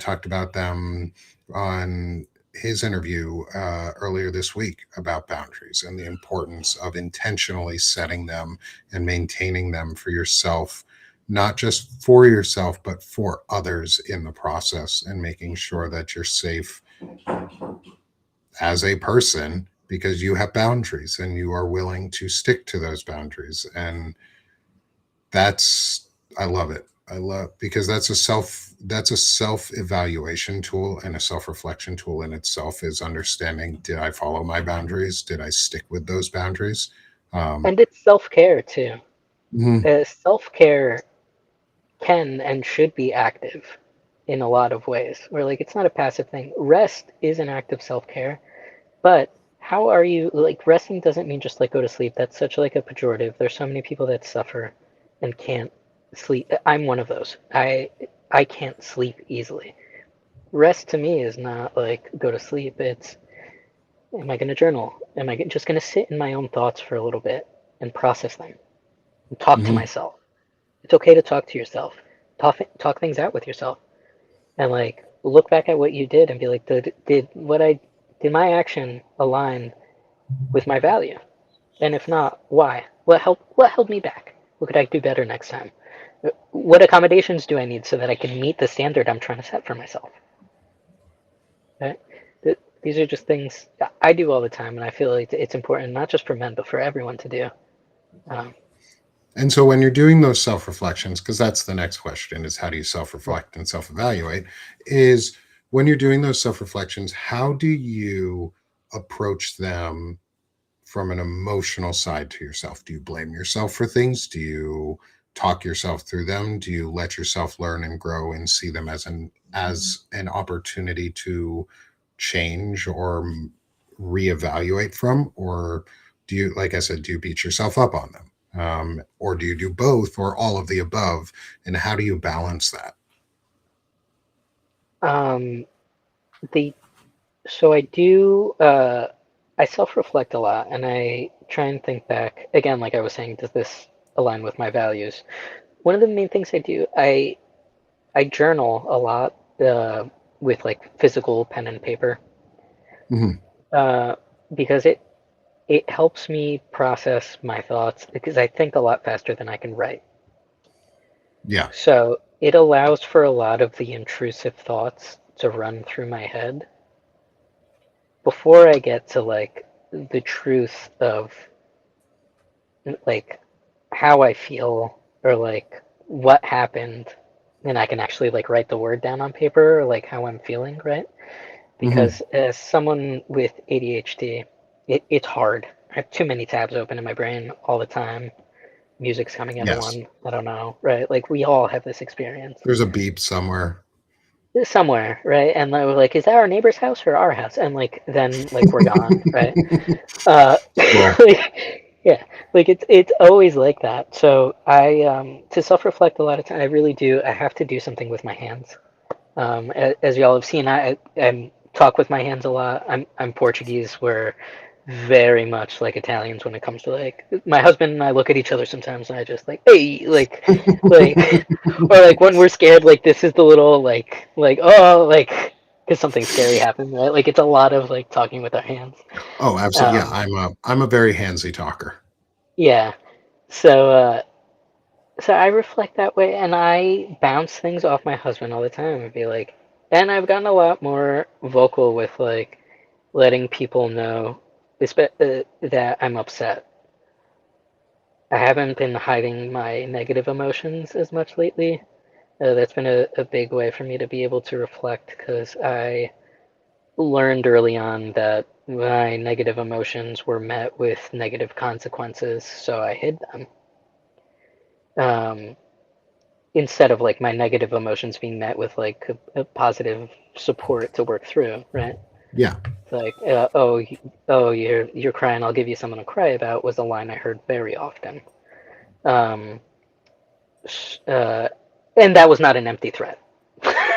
talked about them on his interview earlier this week about boundaries and the importance of intentionally setting them and maintaining them for yourself, not just for yourself, but for others in the process, and making sure that you're safe as a person because you have boundaries and you are willing to stick to those boundaries. And that's, I love it. I love, because that's a self evaluation tool and a self reflection tool in itself, is understanding, did I follow my boundaries, did I stick with those boundaries? um and it's self care too. mhm, Self care can and should be active in a lot of ways. Where like it's not a passive thing. Rest is an act of self care. But how are you like resting doesn't mean just like go to sleep. That's such like a pejorative. There's so many people that suffer and can't sleep. I'm one of those. I can't sleep easily. Rest to me is not like go to sleep. It's am I going to journal? Am I just going to sit in my own thoughts for a little bit and process them and talk to mhm, myself? It's okay to talk to yourself. Talk things out with yourself and like look back at what you did and be like, did my action align with my value? And if not, why? What held me back? What could I do better next time? What accommodations do I need so that I can meet the standard I'm trying to set for myself? Right? These are just things I do all the time, and I feel like it's important not just for men but for everyone to do. Um, and so when you're doing those self reflections, because that's the next question, is how do you self yeah. reflect and self evaluate, is when you're doing those self reflections, how do you approach them from an emotional side to yourself? Do you blame yourself for things? Do you talk yourself through them? Do you let yourself learn and grow and see them as an opportunity to change or reevaluate from? Or do you, like I said, do you beat yourself up on them? Or do you do both or all of the above? And how do you balance that? Um, the so I do I self-reflect a lot, and I try and think back again, like I was saying, does this align with my values? One of the main things I do, I journal a lot with like physical pen and paper Hmm. uh, because it helps me process my thoughts because I think a lot faster than I can write. Yeah. So it allows for a lot of the intrusive thoughts to run through my head before I get to like the truth of like how I feel or like what happened, and I can actually like write the word down on paper or like how I'm feeling, right? Hmm. Because as someone with ADHD, it's hard. I have too many tabs open in my brain all the time. Music's coming out of Yes. one. I don't know, right? Like we all have this experience There's a beep somewhere. somewhere, right? And I was like, is that our neighbor's house or our house? And like then like we're gone, right? Cool. Like, yeah, like it's always like that. So I to self-reflect a lot of time, I really do. I have to do something with my hands. As y'all have seen, I talk with my hands a lot. I'm Portuguese. We're very much like Italians when it comes to like my husband and I look at each other sometimes and I just like hey like or like when we're scared like this is the little like oh like because something scary happened, right? Like it's a lot of like talking with our hands. Oh, absolutely. Yeah, Um, I'm a very handsy talker. yeah. So so I reflect that way and I bounce things off my husband all the time and be like, and I've gotten a lot more vocal with like letting people know that I'm upset. I haven't been hiding my negative emotions as much lately. That's been a big way for me to be able to reflect because I learned early on that my negative emotions were met with negative consequences, so I hid them. Um, Instead of like my negative emotions being met with like a positive support to work through, right? Yeah. Like, oh, you're crying. I'll give you something to cry about was a line I heard very often. Um, uh, and that was not an empty threat.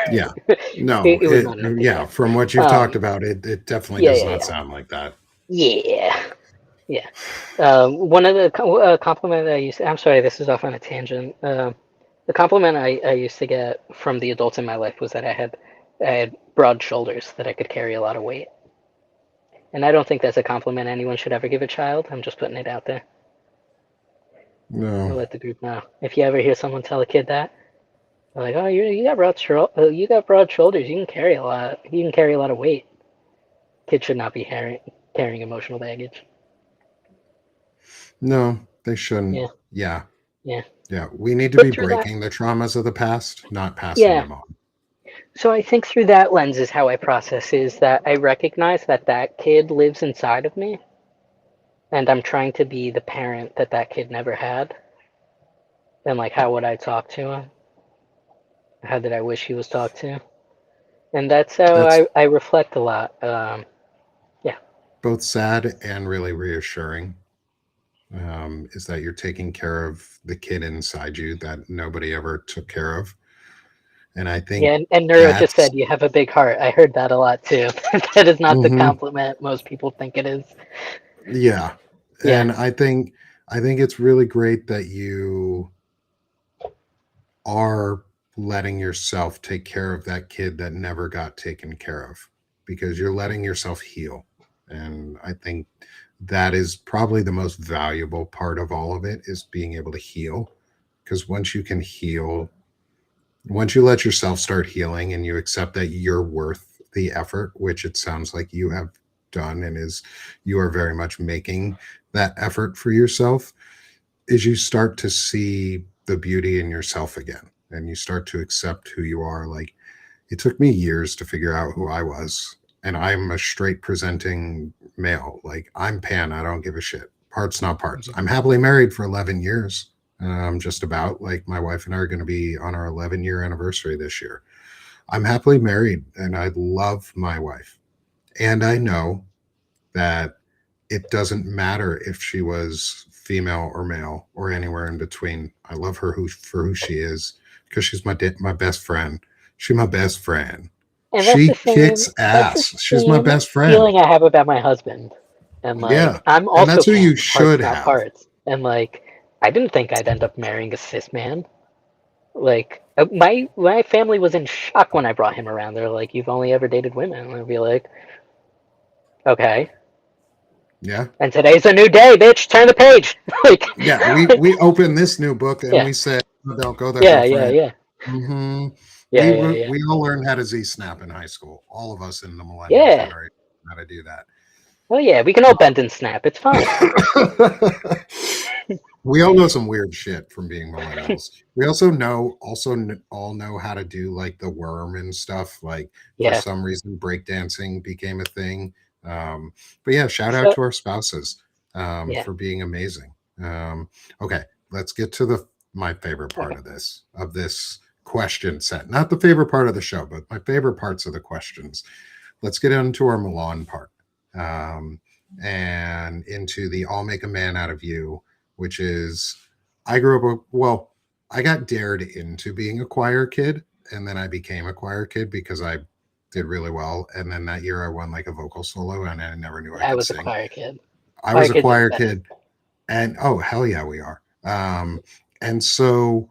Yeah. No, It was not an empty yeah, threat. from what you've talked Um, about, it definitely yeah, does yeah, not yeah, sound like that. yeah, yeah. One of the compliment I used. I'm sorry, this is off on a tangent. The compliment I used to get from the adults in my life was that I had broad shoulders, that I could carry a lot of weight. And I don't think that's a compliment anyone should ever give a child. I'm just putting it out there. No. I'll let the group know. If you ever hear someone tell a kid that, they're like, "Oh, you got you got broad shoulders. You can carry a lot. You can carry a lot of weight." Kids should not be carrying emotional baggage. No, they shouldn't. Yeah, Yeah. yeah. Yeah. We need to But be through that, breaking the traumas of the past, not passing yeah. them on. So I think through that lens is how I process is that I recognize that that kid lives inside of me, and I'm trying to be the parent that that kid never had. And like, how would I talk to him? How did I wish he was talked to? And that's how That's I reflect a lot. Yeah, both sad and really reassuring. Is that you're taking care of the kid inside you that nobody ever took care of. And I think yeah. And Neuro just that's, said you have a big heart. I heard that a lot too. That is not the mhm, compliment most people think it is. yeah. Yeah, And I think it's really great that you are letting yourself take care of that kid that never got taken care of, because you're letting yourself heal. And I think that is probably the most valuable part of all of it, is being able to heal. Because once you can heal, once you let yourself start healing and you accept that you're worth the effort, which it sounds like you have done, and is, you are very much making that effort for yourself, is you start to see the beauty in yourself again, and you start to accept who you are. Like, it took me years to figure out who I was, and I'm a straight presenting male. Like, I'm pan, I don't give a shit. Parts, not parts. I'm happily married for 11 years. Just about, like, my wife and I are going to be on our 11-year anniversary this year. I'm happily married and I love my wife. And I know that it doesn't matter if she was female or male or anywhere in between. I love her for who she is because she's my best friend. She's my best friend. And She kicks that's the ass. She's my same best friend. feeling I have about my husband. And Yeah. like I'm And also that's who you pan, hearts should not have. parts. And like I didn't think I'd end up marrying a cis man. Like my family was in shock when I brought him around. They're like, "You've only ever dated women." And I'd be like, "Okay." Yeah. And today's a new day, bitch. Turn the page. like, Yeah. We open this new book and yeah, we say, don't go there, yeah, yeah, girlfriend. yeah, hmm yeah, yeah, yeah, we all learned how to Z snap in high school. All of us in the millennial yeah. generation how to do that. Oh yeah, we can all bend and snap. It's fine. We all know some weird shit from being millennials. We also all know how to do like the worm and stuff. Like for Yeah. some reason, breakdancing became a thing. Um, but yeah, shout out So to our spouses yeah. for being amazing. Okay, let's get to the my favorite part Okay. of this question set. Not the favorite part of the show, but my favorite parts of the questions. Let's get into our Milan part um, and into the "I'll make a man out of you," which is I grew up. Well, I got dared into being a choir kid, and then I became a choir kid because I did really well. And then that year I won like a vocal solo, and I never knew I I could was a sing. choir kid. I Choir was a kids are the choir best. kid, and oh hell yeah, we are. And so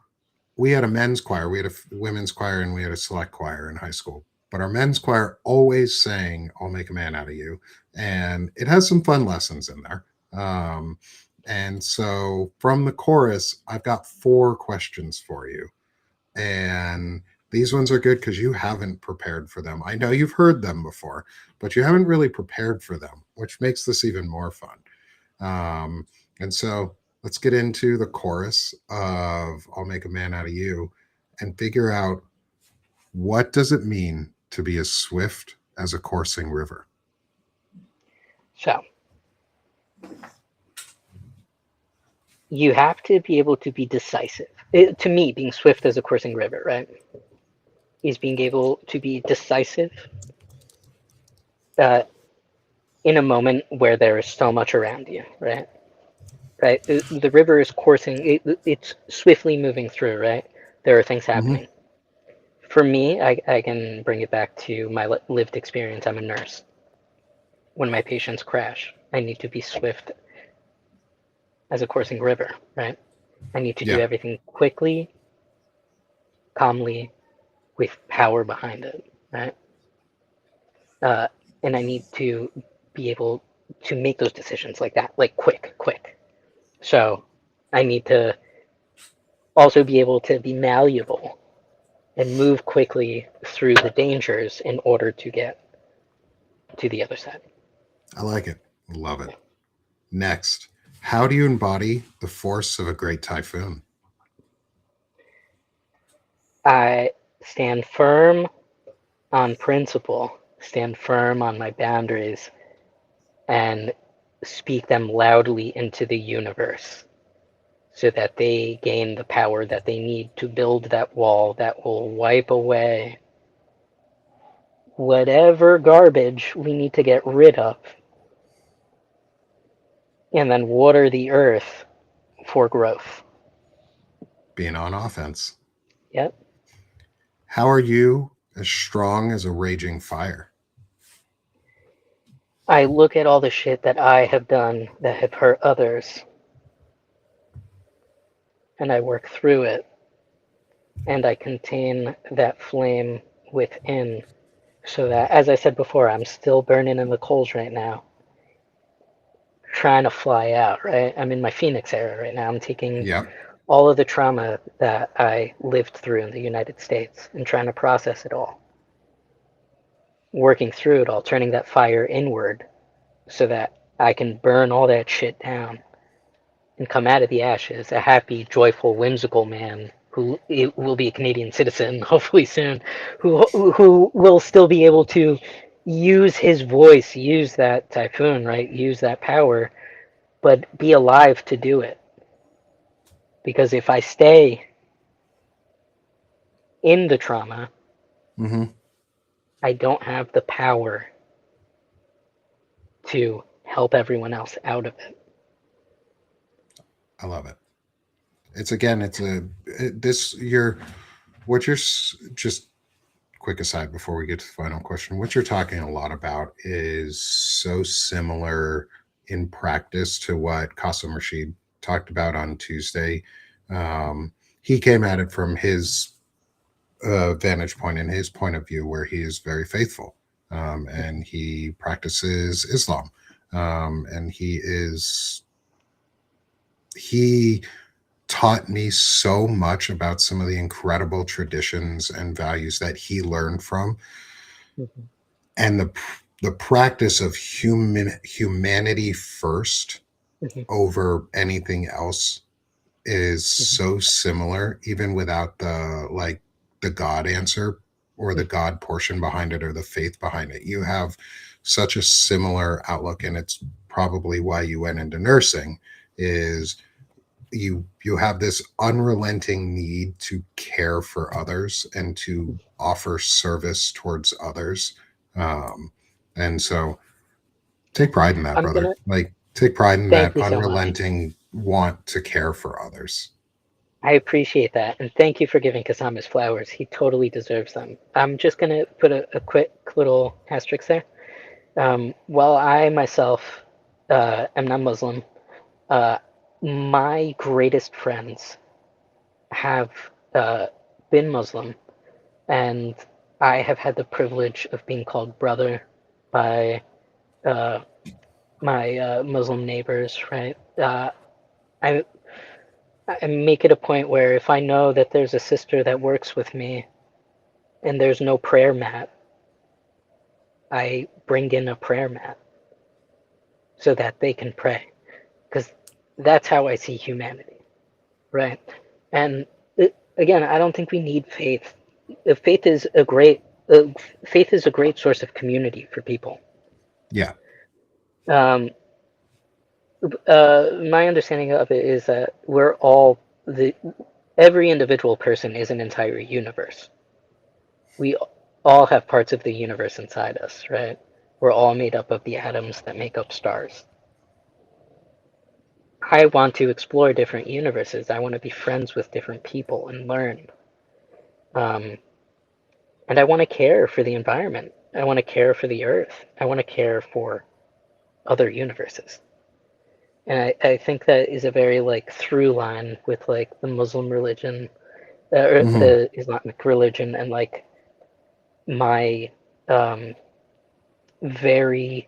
we had a men's choir, we had a women's choir, and we had a select choir in high school. But our men's choir always sang "I'll Make a Man Out of You," and it has some fun lessons in there. Um, and so from the chorus, I've got 4 questions for you, and these ones are good because you haven't prepared for them. I know you've heard them before, but you haven't really prepared for them, which makes this even more fun. Um, and so let's get into the chorus of "I'll Make a Man Out of You" and figure out what does it mean to be as swift as a coursing river. So you have to be able to be decisive. To me, being swift as a coursing river, right, is being able to be decisive uh, in a moment where there is so much around you, right? Right. The river is coursing. It's swiftly moving through, right? There are things Mm-hmm. happening. For me, I can bring it back to my lived experience. I'm a nurse. When my patients crash, I need to be swift as a coursing river, right? I need to do Yeah, everything quickly, calmly, with power behind it, right? Uh, and I need to be able to make those decisions like that, like quick, quick. So I need to also be able to be malleable and move quickly through the dangers in order to get to the other side. I like it. Love it. Next, how do you embody the force of a great typhoon? I stand firm on principle, stand firm on my boundaries, and speak them loudly into the universe so that they gain the power that they need to build that wall that will wipe away whatever garbage we need to get rid of and then water the earth for growth. Being on offense. Yep. How are you as strong as a raging fire? I look at all the shit that I have done that have hurt others and I work through it and I contain that flame within so that, as I said before, I'm still burning in the coals right now, trying to fly out, right? I'm in my Phoenix era right now. I'm taking Yep. all of the trauma that I lived through in the United States and trying to process it all, working through it all, turning that fire inward so that I can burn all that shit down and come out of the ashes a happy, joyful, whimsical man who will be a Canadian citizen hopefully soon, who will still be able to use his voice, use that typhoon, right? Use that power, but be alive to do it. Because if I stay in the trauma, Mm-hmm. I don't have the power to help everyone else out of it. I love it. It's again, it's a this you're what you're just quick aside before we get to the final question. What you're talking a lot about is so similar in practice to what Qasim Rashid talked about on Tuesday. Um, he came at it from his vantage point and his point of view, where he is very faithful, and he practices Islam, and he taught me so much about some of the incredible traditions and values that he learned from, Mhm. and the practice of humanity first Mhm. over anything else is Mhm. so similar, even without the God answer or the Mhm. God portion behind it or the faith behind it. You have such a similar outlook, and it's probably why you went into nursing. Is you have this unrelenting need to care for others and to offer service towards others, um, and so take pride in that, I'm brother. gonna Like, take pride in thank that you so much. unrelenting want to care for others. I appreciate that, and thank you for giving Kasam his flowers. He totally deserves them. I'm just gonna put a quick little asterisk there. While I myself am not Muslim, uh, my greatest friends have uh, been Muslim, and I have had the privilege of being called brother by uh, my Muslim neighbors. Right? I I make it a point where if I know that there's a sister that works with me and there's no prayer mat, I bring in a prayer mat so that they can pray, because that's how I see humanity, right? And again, I don't think we need faith. Faith is a great faith is a great source of community for people. Yeah. Um, my understanding of it is that we're all the every individual person is an entire universe. We all have parts of the universe inside us, right? We're all made up of the atoms that make up stars. I want to explore different universes. I want to be friends with different people and learn. Um, and I want to care for the environment. I want to care for the earth. I want to care for other universes. And I think that is a very like through line with like the Muslim religion or Hmm. the Islamic religion and like my um, very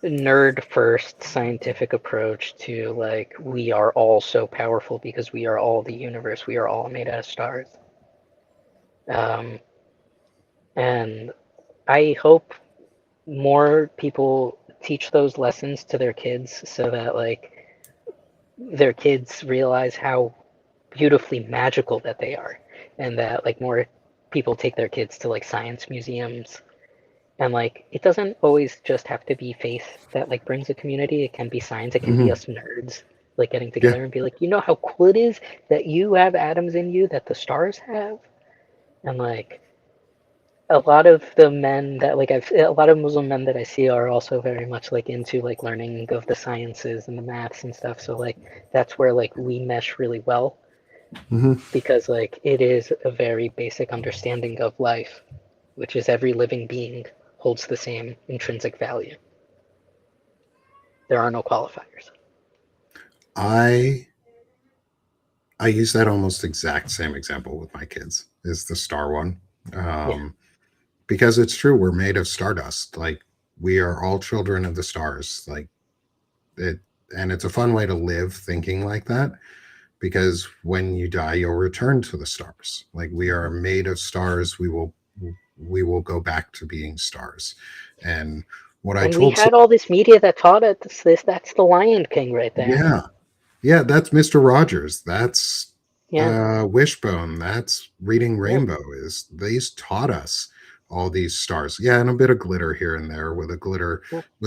nerd first scientific approach to like we are all so powerful because we are all the universe. We are all made out of stars. Um, and I hope more people teach those lessons to their kids so that like their kids realize how beautifully magical that they are, and that like more people take their kids to like science museums. And like it doesn't always just have to be faith that like brings a community. It can be science. It can be Hmm. us nerds like getting Yeah. together and be like, you know how cool it is that you have atoms in you that the stars have? And like a lot of the men that like a lot of Muslim men that I see are also very much like into like learning of the sciences and the maths and stuff. So like that's where like we mesh really well, Hmm. because like it is a very basic understanding of life, which is every living being holds the same intrinsic value. There are no qualifiers. I I use that almost exact same example with my kids, is the star one. Yeah. Um, because it's true, we're made of stardust. Like, we are all children of the stars. Like, it, and it's a fun way to live thinking like that, because when you die, you'll return to the stars. Like, we are Mhm. made of stars. We will go back to being stars. And what I And we told some, had all this media that taught us this. That's the Lion King right there. yeah, yeah, that's Mr. Rogers. That's Yeah. Wishbone. That's Reading Yeah. Rainbow. Is these taught us all these stars? Yeah, and a bit of glitter here and there Yeah. with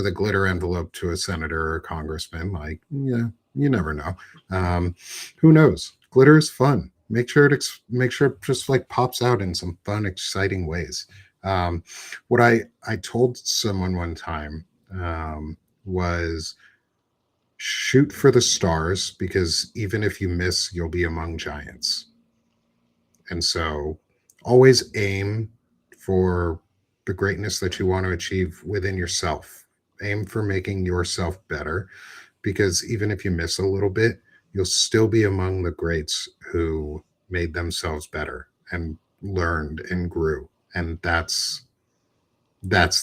a glitter envelope to a senator or congressman. Like, yeah, you never know. Um, who knows? Glitter is fun. Make sure it just like pops out in some fun, exciting ways. What I told someone one time. was shoot for the stars, because even if you miss, you'll be among giants. And so always aim for the greatness that you want to achieve within yourself. Aim for making yourself better, because even if you miss a little bit, you'll still be among the greats who made themselves better and learned and grew. And that's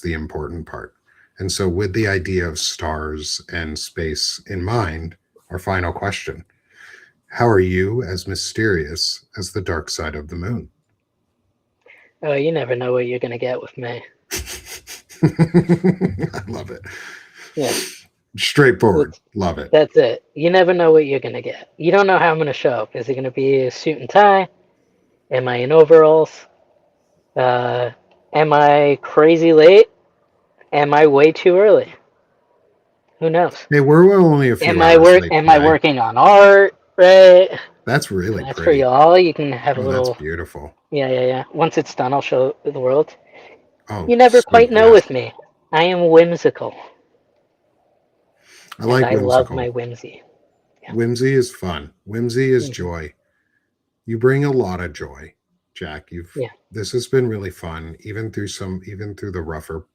the important part. And so, with the idea of stars and space in mind, our final question: how are you as mysterious as the dark side of the moon? Oh, you never know what you're gonna get with me. I love it. Yeah, Straightforward. it's Love it. that's it. You never know what you're gonna get. You don't know how I'm gonna show up. Is it gonna be a suit and tie? Am I in overalls? Uh, am I crazy late? Am I way too early? Who knows? Hey, we're only a few hours late Am I today. working on art? Right? That's And really that's for pretty. y'all. You can have a Oh, that's little. beautiful. Yeah, yeah, yeah. Once it's done, I'll show the world. Oh, You never quite sweet. know Yes. with me. I am whimsical, I and like I love my whimsical. whimsy. Yeah. Whimsy is fun. Whimsy is Hmm. joy. You bring a lot of joy, Jack. You've Yeah. This has been really fun, even through the rougher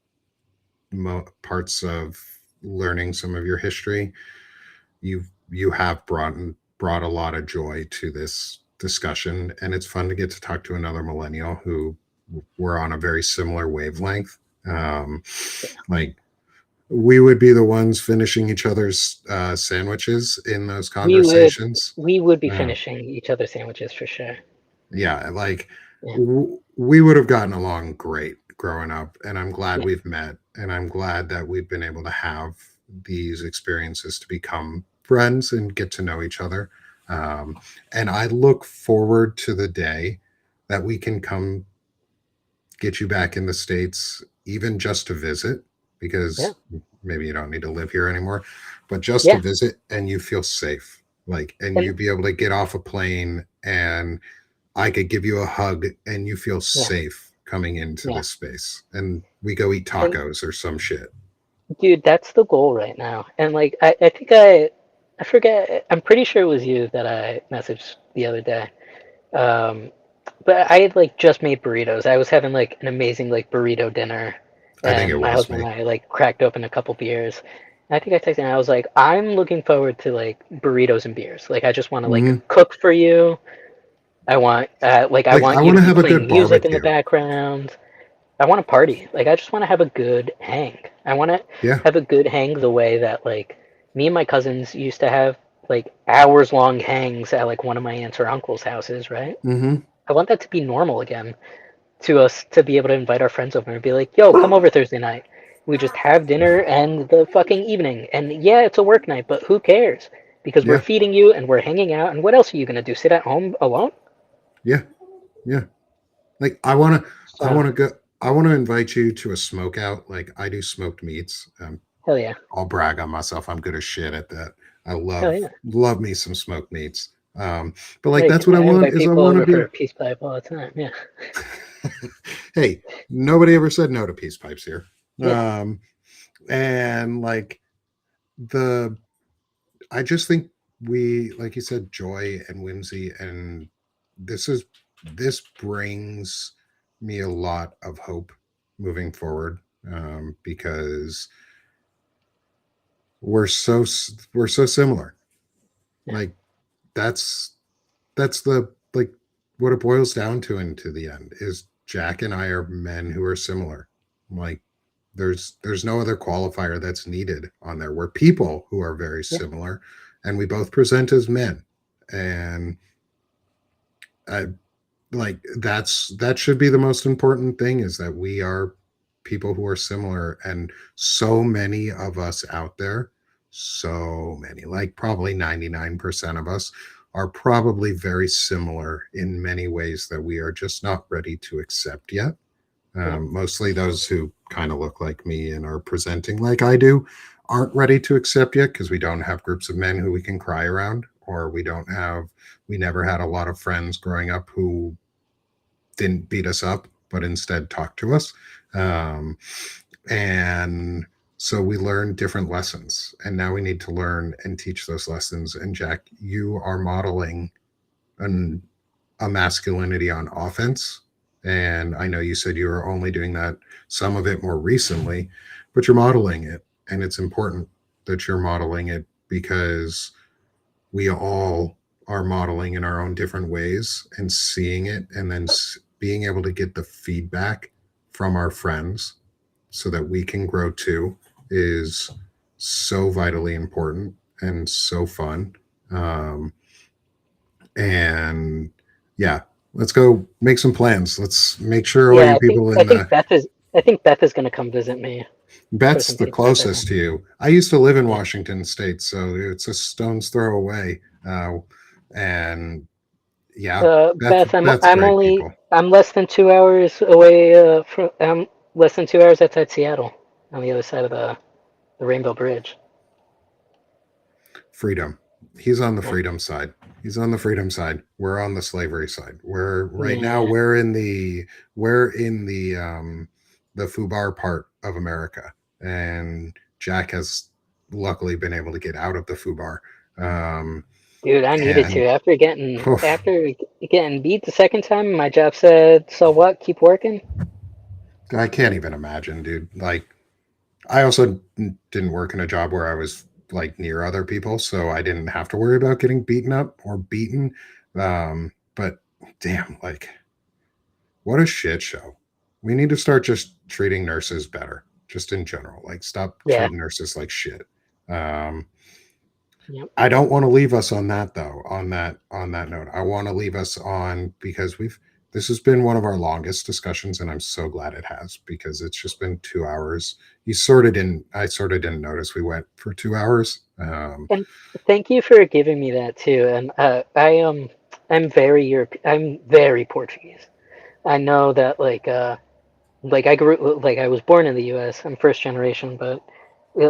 parts of learning some of your history. You have brought a lot of joy to this discussion, and it's fun to get to talk to another millennial who we're on a very similar wavelength. Um, like we would be the ones finishing each other's sandwiches in those We would conversations. we would be Uh, finishing each other's sandwiches for sure. yeah, like Yeah. we would have gotten along great growing up, and I'm glad Yeah. we've met, and I'm glad that we've been able to have these experiences to become friends and get to know each other. Um, and I look forward to the day that we can come get you back in the States, even just to visit, Yeah. because maybe you don't need to live here anymore, but just to Yeah. visit and you feel safe. Like, and And you be able to get off a plane and I could give you a hug and you feel yeah. safe coming into Yeah. this space. And we go eat And tacos or some shit. dude, that's the goal right now. And like I think I forget I'm pretty sure it was you that I messaged the other day. Um, but I had like just made burritos. I was having like an amazing like burrito dinner, I think it and my was husband me. and I like cracked open a couple beers. And I think I texted and I was like, I'm looking forward to like burritos and beers. Like I just want to like Hmm. cook for you. I Like, I want you want to to be have a playing good music in the barbecue. background. I want to party. Like I just want to have a good hang. I want to Yeah. have a good hang the way that like me and my cousins used to have like hours long hangs at like one of my aunts or uncle's houses, right? Hmm. I want that to be normal again to us to be able to invite our friends over and be like, yo, come over Thursday night. We just have dinner and the fucking evening. And yeah, it's a work night, but who cares? Because we're Yeah. feeding you and we're hanging out. And what else are you going to do? Sit at home alone? Yeah. Yeah. Like, I So, want to go, I want to invite you to a smoke out. Like, I do smoked meats. hell yeah. I'll brag on myself. I'm good as shit at that. I Hell yeah. love me some smoked meats. But like, Right. that's what I I want invite is I people want to over be. for a peace pipe all the time. Yeah. Hey, nobody ever said no to peace pipes here. Yeah. Um, and like the, I just think we, like you said, joy and whimsy, and this is this brings me a lot of hope moving forward, because we're so similar. Yeah. Like that's that's the like what it boils down to into the end is Jack and I are men who are similar. Like there's no other qualifier that's needed on there. We're people who are very Yeah. similar, and we both present as men. And I like that should be the most important thing, is that we are people who are similar, and so many of us out there, so many, like probably 99% of us are probably very similar in many ways that we are just not ready to accept yet. Yeah. Mostly those who kind of look like me and are presenting like I do aren't ready to accept yet, because we don't have groups of men who we can cry around, or we never had a lot of friends growing up who didn't beat us up, but instead talked to us. Um, and So we learn different lessons, and now we need to learn and teach those lessons. And Jack, you are modeling an, a masculinity on offense. And I know you said you were only doing that, some of it more recently, but you're modeling it. And it's important that you're modeling it because we all are modeling in our own different ways and seeing it, and then being able to get the feedback from our friends so that we can grow too is so vitally important and so fun. Um, and yeah, let's go make some plans. Let's make sure all Yeah, you people I in think the Beth is going to come visit me for Bet's some the pizza or closest something. to you. I used to live in Yeah. Washington State, so it's a stone's throw away. And yeah, Beth, Beth's great people. I'm less than 2 hours away from I'm less than 2 hours outside Seattle, on the other side of the Rainbow Bridge. Freedom. He's on the Yeah. freedom side. He's on the freedom side. We're on the slavery side. We're right now Yeah. we're in the FUBAR part of America, and Jack has luckily been able to get out of the FUBAR. Um, Dude, I needed and to. oof, After getting beat the second time, my job said, "So what? Keep working." I can't even imagine, dude. Like I also didn't work in a job where I was like near other people, so I didn't have to worry about getting beaten up or beaten. But damn, like what a shit show. We need to start just treating nurses better, just in general. Like stop Yeah. treating nurses like shit. Um, Yep. I don't want to leave us on that though. On that note, I want to leave us on because we've this has been one of our longest discussions, and I'm so glad it has because it's just been 2 hours. You sort of didn't. I sort of didn't notice we went for 2 hours. And thank you for giving me that too. And I'm very I'm very Portuguese. I know that like I was born in the U.S. I'm first generation, but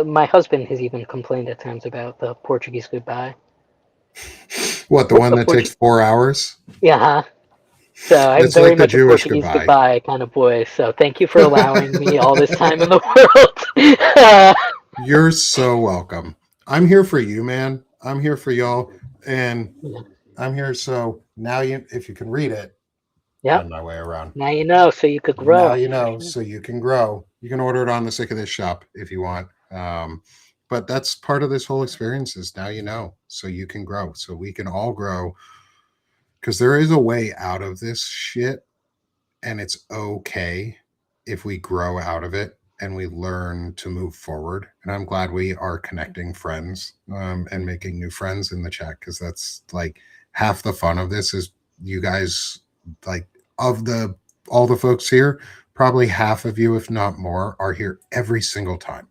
my husband has even complained at times about the Portuguese goodbye. What, the What's one the that takes Portuguese? 4 hours? Yeah, huh? So I'm It's very like the much a Jewish Portuguese goodbye. goodbye kind of boy. So thank you for allowing me all this time in the world. You're so welcome. I'm here for you, man. I'm here for y'all, and I'm here. So now you, if you can read it, Yep. bend my way around. Now you know, so you could Now grow. you For know, sure. so you can grow. You can order it on the Sick of This shop if you want. But that's part of this whole experience is now you know, so you can grow, so we can all grow because there is a way out of this shit, and it's okay if we grow out of it and we learn to move forward. And I'm glad we are connecting friends and making new friends in the chat because that's like half the fun of this is you guys like of the all the folks here, probably half of you, if not more, are here every single time.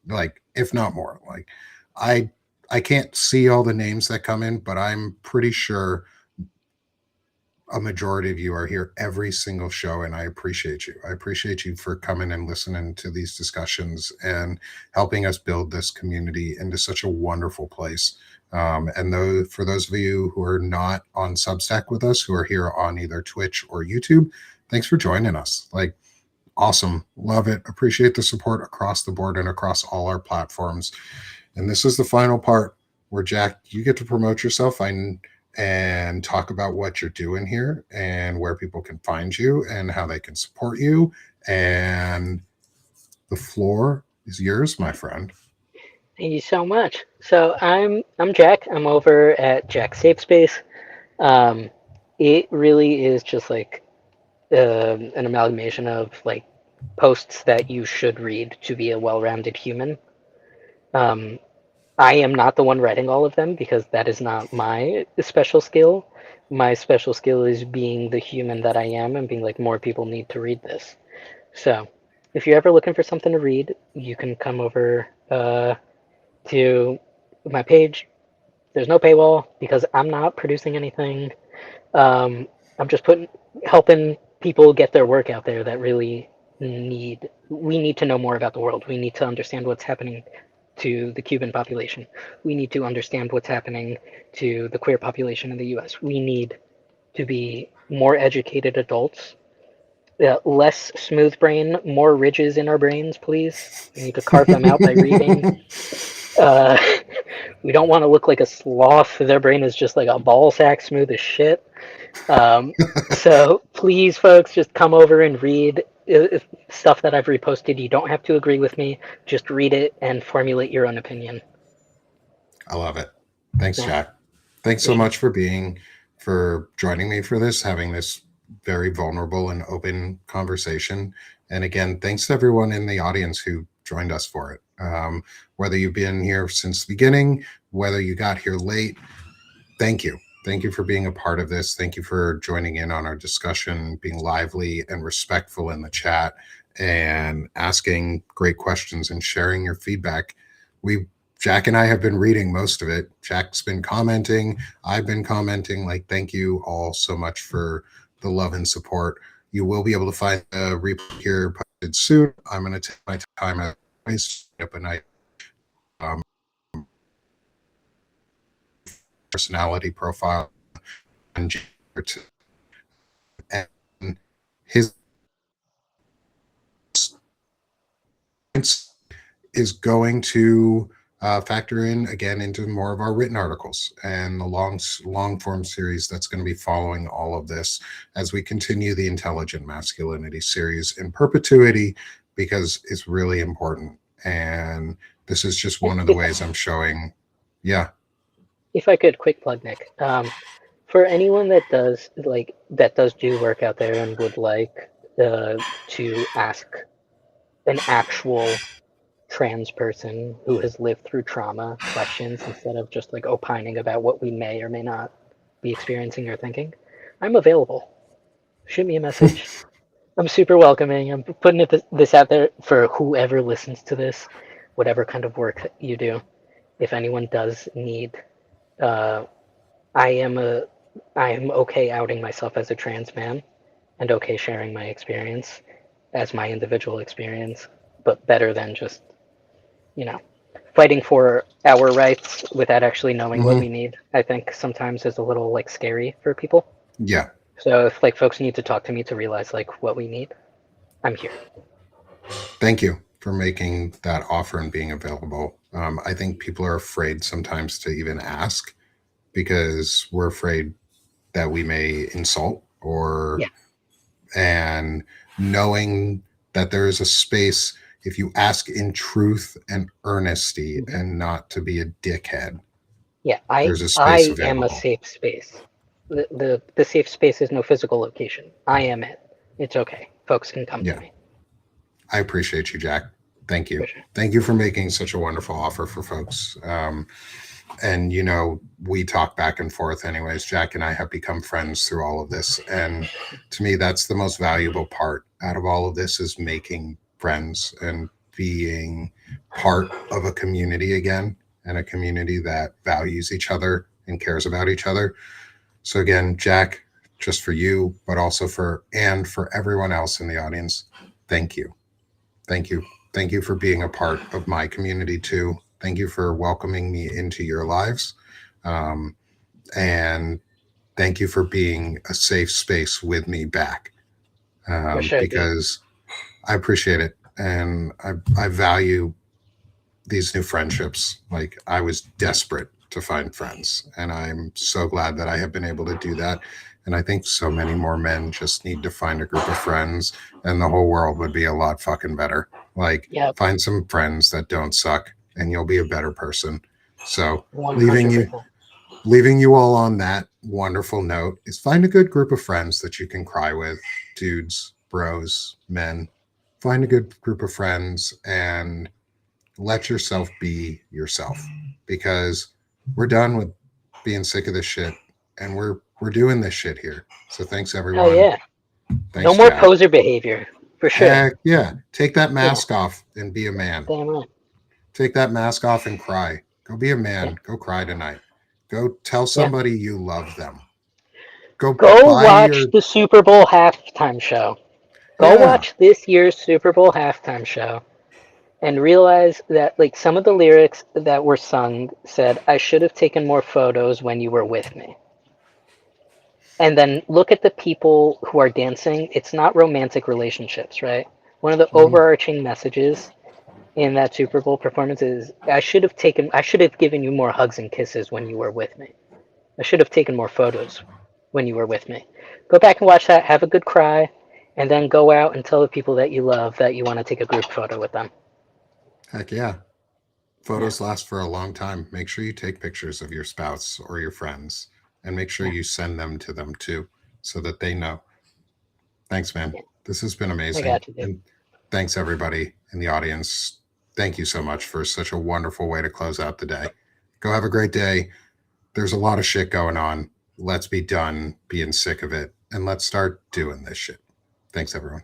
Like, if not more. Like I I can't see all the names that come in, but I'm pretty sure a majority of you are here every single show, and I appreciate you. I appreciate you for coming and listening to these discussions and helping us build this community into such a wonderful place. And those, for those of you who are not on Substack with us, who are here on either Twitch or YouTube, thanks for joining us. Like, awesome, love it, appreciate the support across the board and across all our platforms. And this is the final part where Jack, you get to promote yourself and talk about what you're doing here and where people can find you and how they can support you. And the floor is yours, my friend. Thank you so much. So I'm Jack. I'm over at Jack Safe Space. Um, it really is just like an amalgamation of like posts that you should read to be a well-rounded human. Um, I am not the one writing all of them because that is not my special skill. My special skill is being the human that I am and being like more people need to read this. So, if you're ever looking for something to read, you can come over to my page. There's no paywall because I'm not producing anything. Um, I'm just helping people get their work out there that really we need to know more about the world. We need to understand what's happening to the Cuban population. We need to understand what's happening to the queer population in the US. We need to be more educated adults less smooth brain, more ridges in our brains, please. We need to carve them out by reading. Uh, we don't want to look like a sloth. Their brain is just like a ball sack, smooth as shit. Um, so please, folks, just come over and read stuff that I've reposted. You don't have to agree with me. Just read it and formulate your own opinion. I love it. Thanks, Yeah, Jack. Thanks for so sure. much for joining me for this, having this very vulnerable and open conversation. And again, thanks to everyone in the audience who joined us for it. Whether you've been here since the beginning, whether you got here late, thank you. Thank you for being a part of this. Thank you for joining in on our discussion, being lively and respectful in the chat, and asking great questions and sharing your feedback. We Jack and I have been reading most of it. Jack's been commenting. I've been commenting. Like, thank you all so much for the love and support. You will be able to find a replay here posted soon. I'm going to take my time at up a night. Um, Personality profile and his is going to factor in again into more of our written articles and the long form series that's going to be following all of this as we continue the intelligent masculinity series in perpetuity, because it's really important. And this is just one of the ways I'm showing. Yeah. If I could, quick plug, Nick. For anyone that does do work out there and would like to ask an actual trans person who has lived through trauma questions instead of just like opining about what we may or may not be experiencing or thinking, I'm available. Shoot me a message. I'm super welcoming. I'm putting this out there for whoever listens to this, whatever kind of work you do. If anyone does need, uh, I am a, I am okay outing myself as a trans man, and okay sharing my experience as my individual experience, but better than just, you know, fighting for our rights without actually knowing what Mm-hmm. we need. I think sometimes is a little like scary for people. Yeah. So if like folks need to talk to me to realize like what we need, I'm here. Thank you for making that offer and being available. I think people are afraid sometimes to even ask because we're afraid that we may insult or, Yeah. and knowing that there is a space if you ask in truth and earnesty Mm-hmm. and not to be a dickhead, Yeah, I there's a space I am a available. safe space. The safe space is no physical location. I am it. It's okay. Folks can come to Yeah. me. I appreciate you, Jack. Thank For you. sure. Thank you for making such a wonderful offer for folks. And we talk back and forth anyways. Jack and I have become friends through all of this, and to me that's the most valuable part out of all of this, is making friends and being part of a community again, and a community that values each other and cares about each other. So again, Jack, just for you, but also for everyone else in the audience, thank you. Thank you. Thank you for being a part of my community too. Thank you for welcoming me into your lives. Um, and thank you for being a safe space with me back, For sure, dude. because I appreciate it. And I value these new friendships. Like, I was desperate to find friends, and I'm so glad that I have been able to do that. And I think so many more men just need to find a group of friends, and the whole world would be a lot fucking better. Like, Yep. find some friends that don't suck, and you'll be a better person. So, leaving you 100%. leaving you all on that wonderful note is, find a good group of friends that you can cry with, dudes, bros, men. Find a good group of friends and let yourself be yourself, because we're done with being sick of this shit, and we're doing this shit here. So thanks Hell everyone. yeah. No Thanks, more Jack. poser behavior. For sure. Heck yeah. Take that Yeah. mask off and be a man. Damn right. Take that mask off and cry. Go be a Yeah. man. Go cry tonight. Go tell Yeah. somebody you love them. Go Go buy watch your, the Super Bowl halftime show. Go yeah. watch this year's Super Bowl halftime show and realize that like some of the lyrics that were sung said, I should have taken more photos when you were with me. And then look at the people who are dancing. It's not romantic relationships, right? One of the Mhm. overarching messages in that Super Bowl performance is I should have given you more hugs and kisses when you were with me. I should have taken more photos when you were with me. Go back and watch that, have a good cry, and then go out and tell the people that you love that you want to take a group photo with them. Heck yeah. Yeah, Photos last for a long time. Make sure you take pictures of your spouse or your friends and make sure yeah. you send them to them too so that they know. Thanks, man. Yeah. This has been I amazing. got you, dude. And thanks, everybody in the audience. Thank you so much for such a wonderful way to close out the day. Go have a great day. There's a lot of shit going on. Let's be done being sick of it and let's start doing this shit. Thanks, everyone.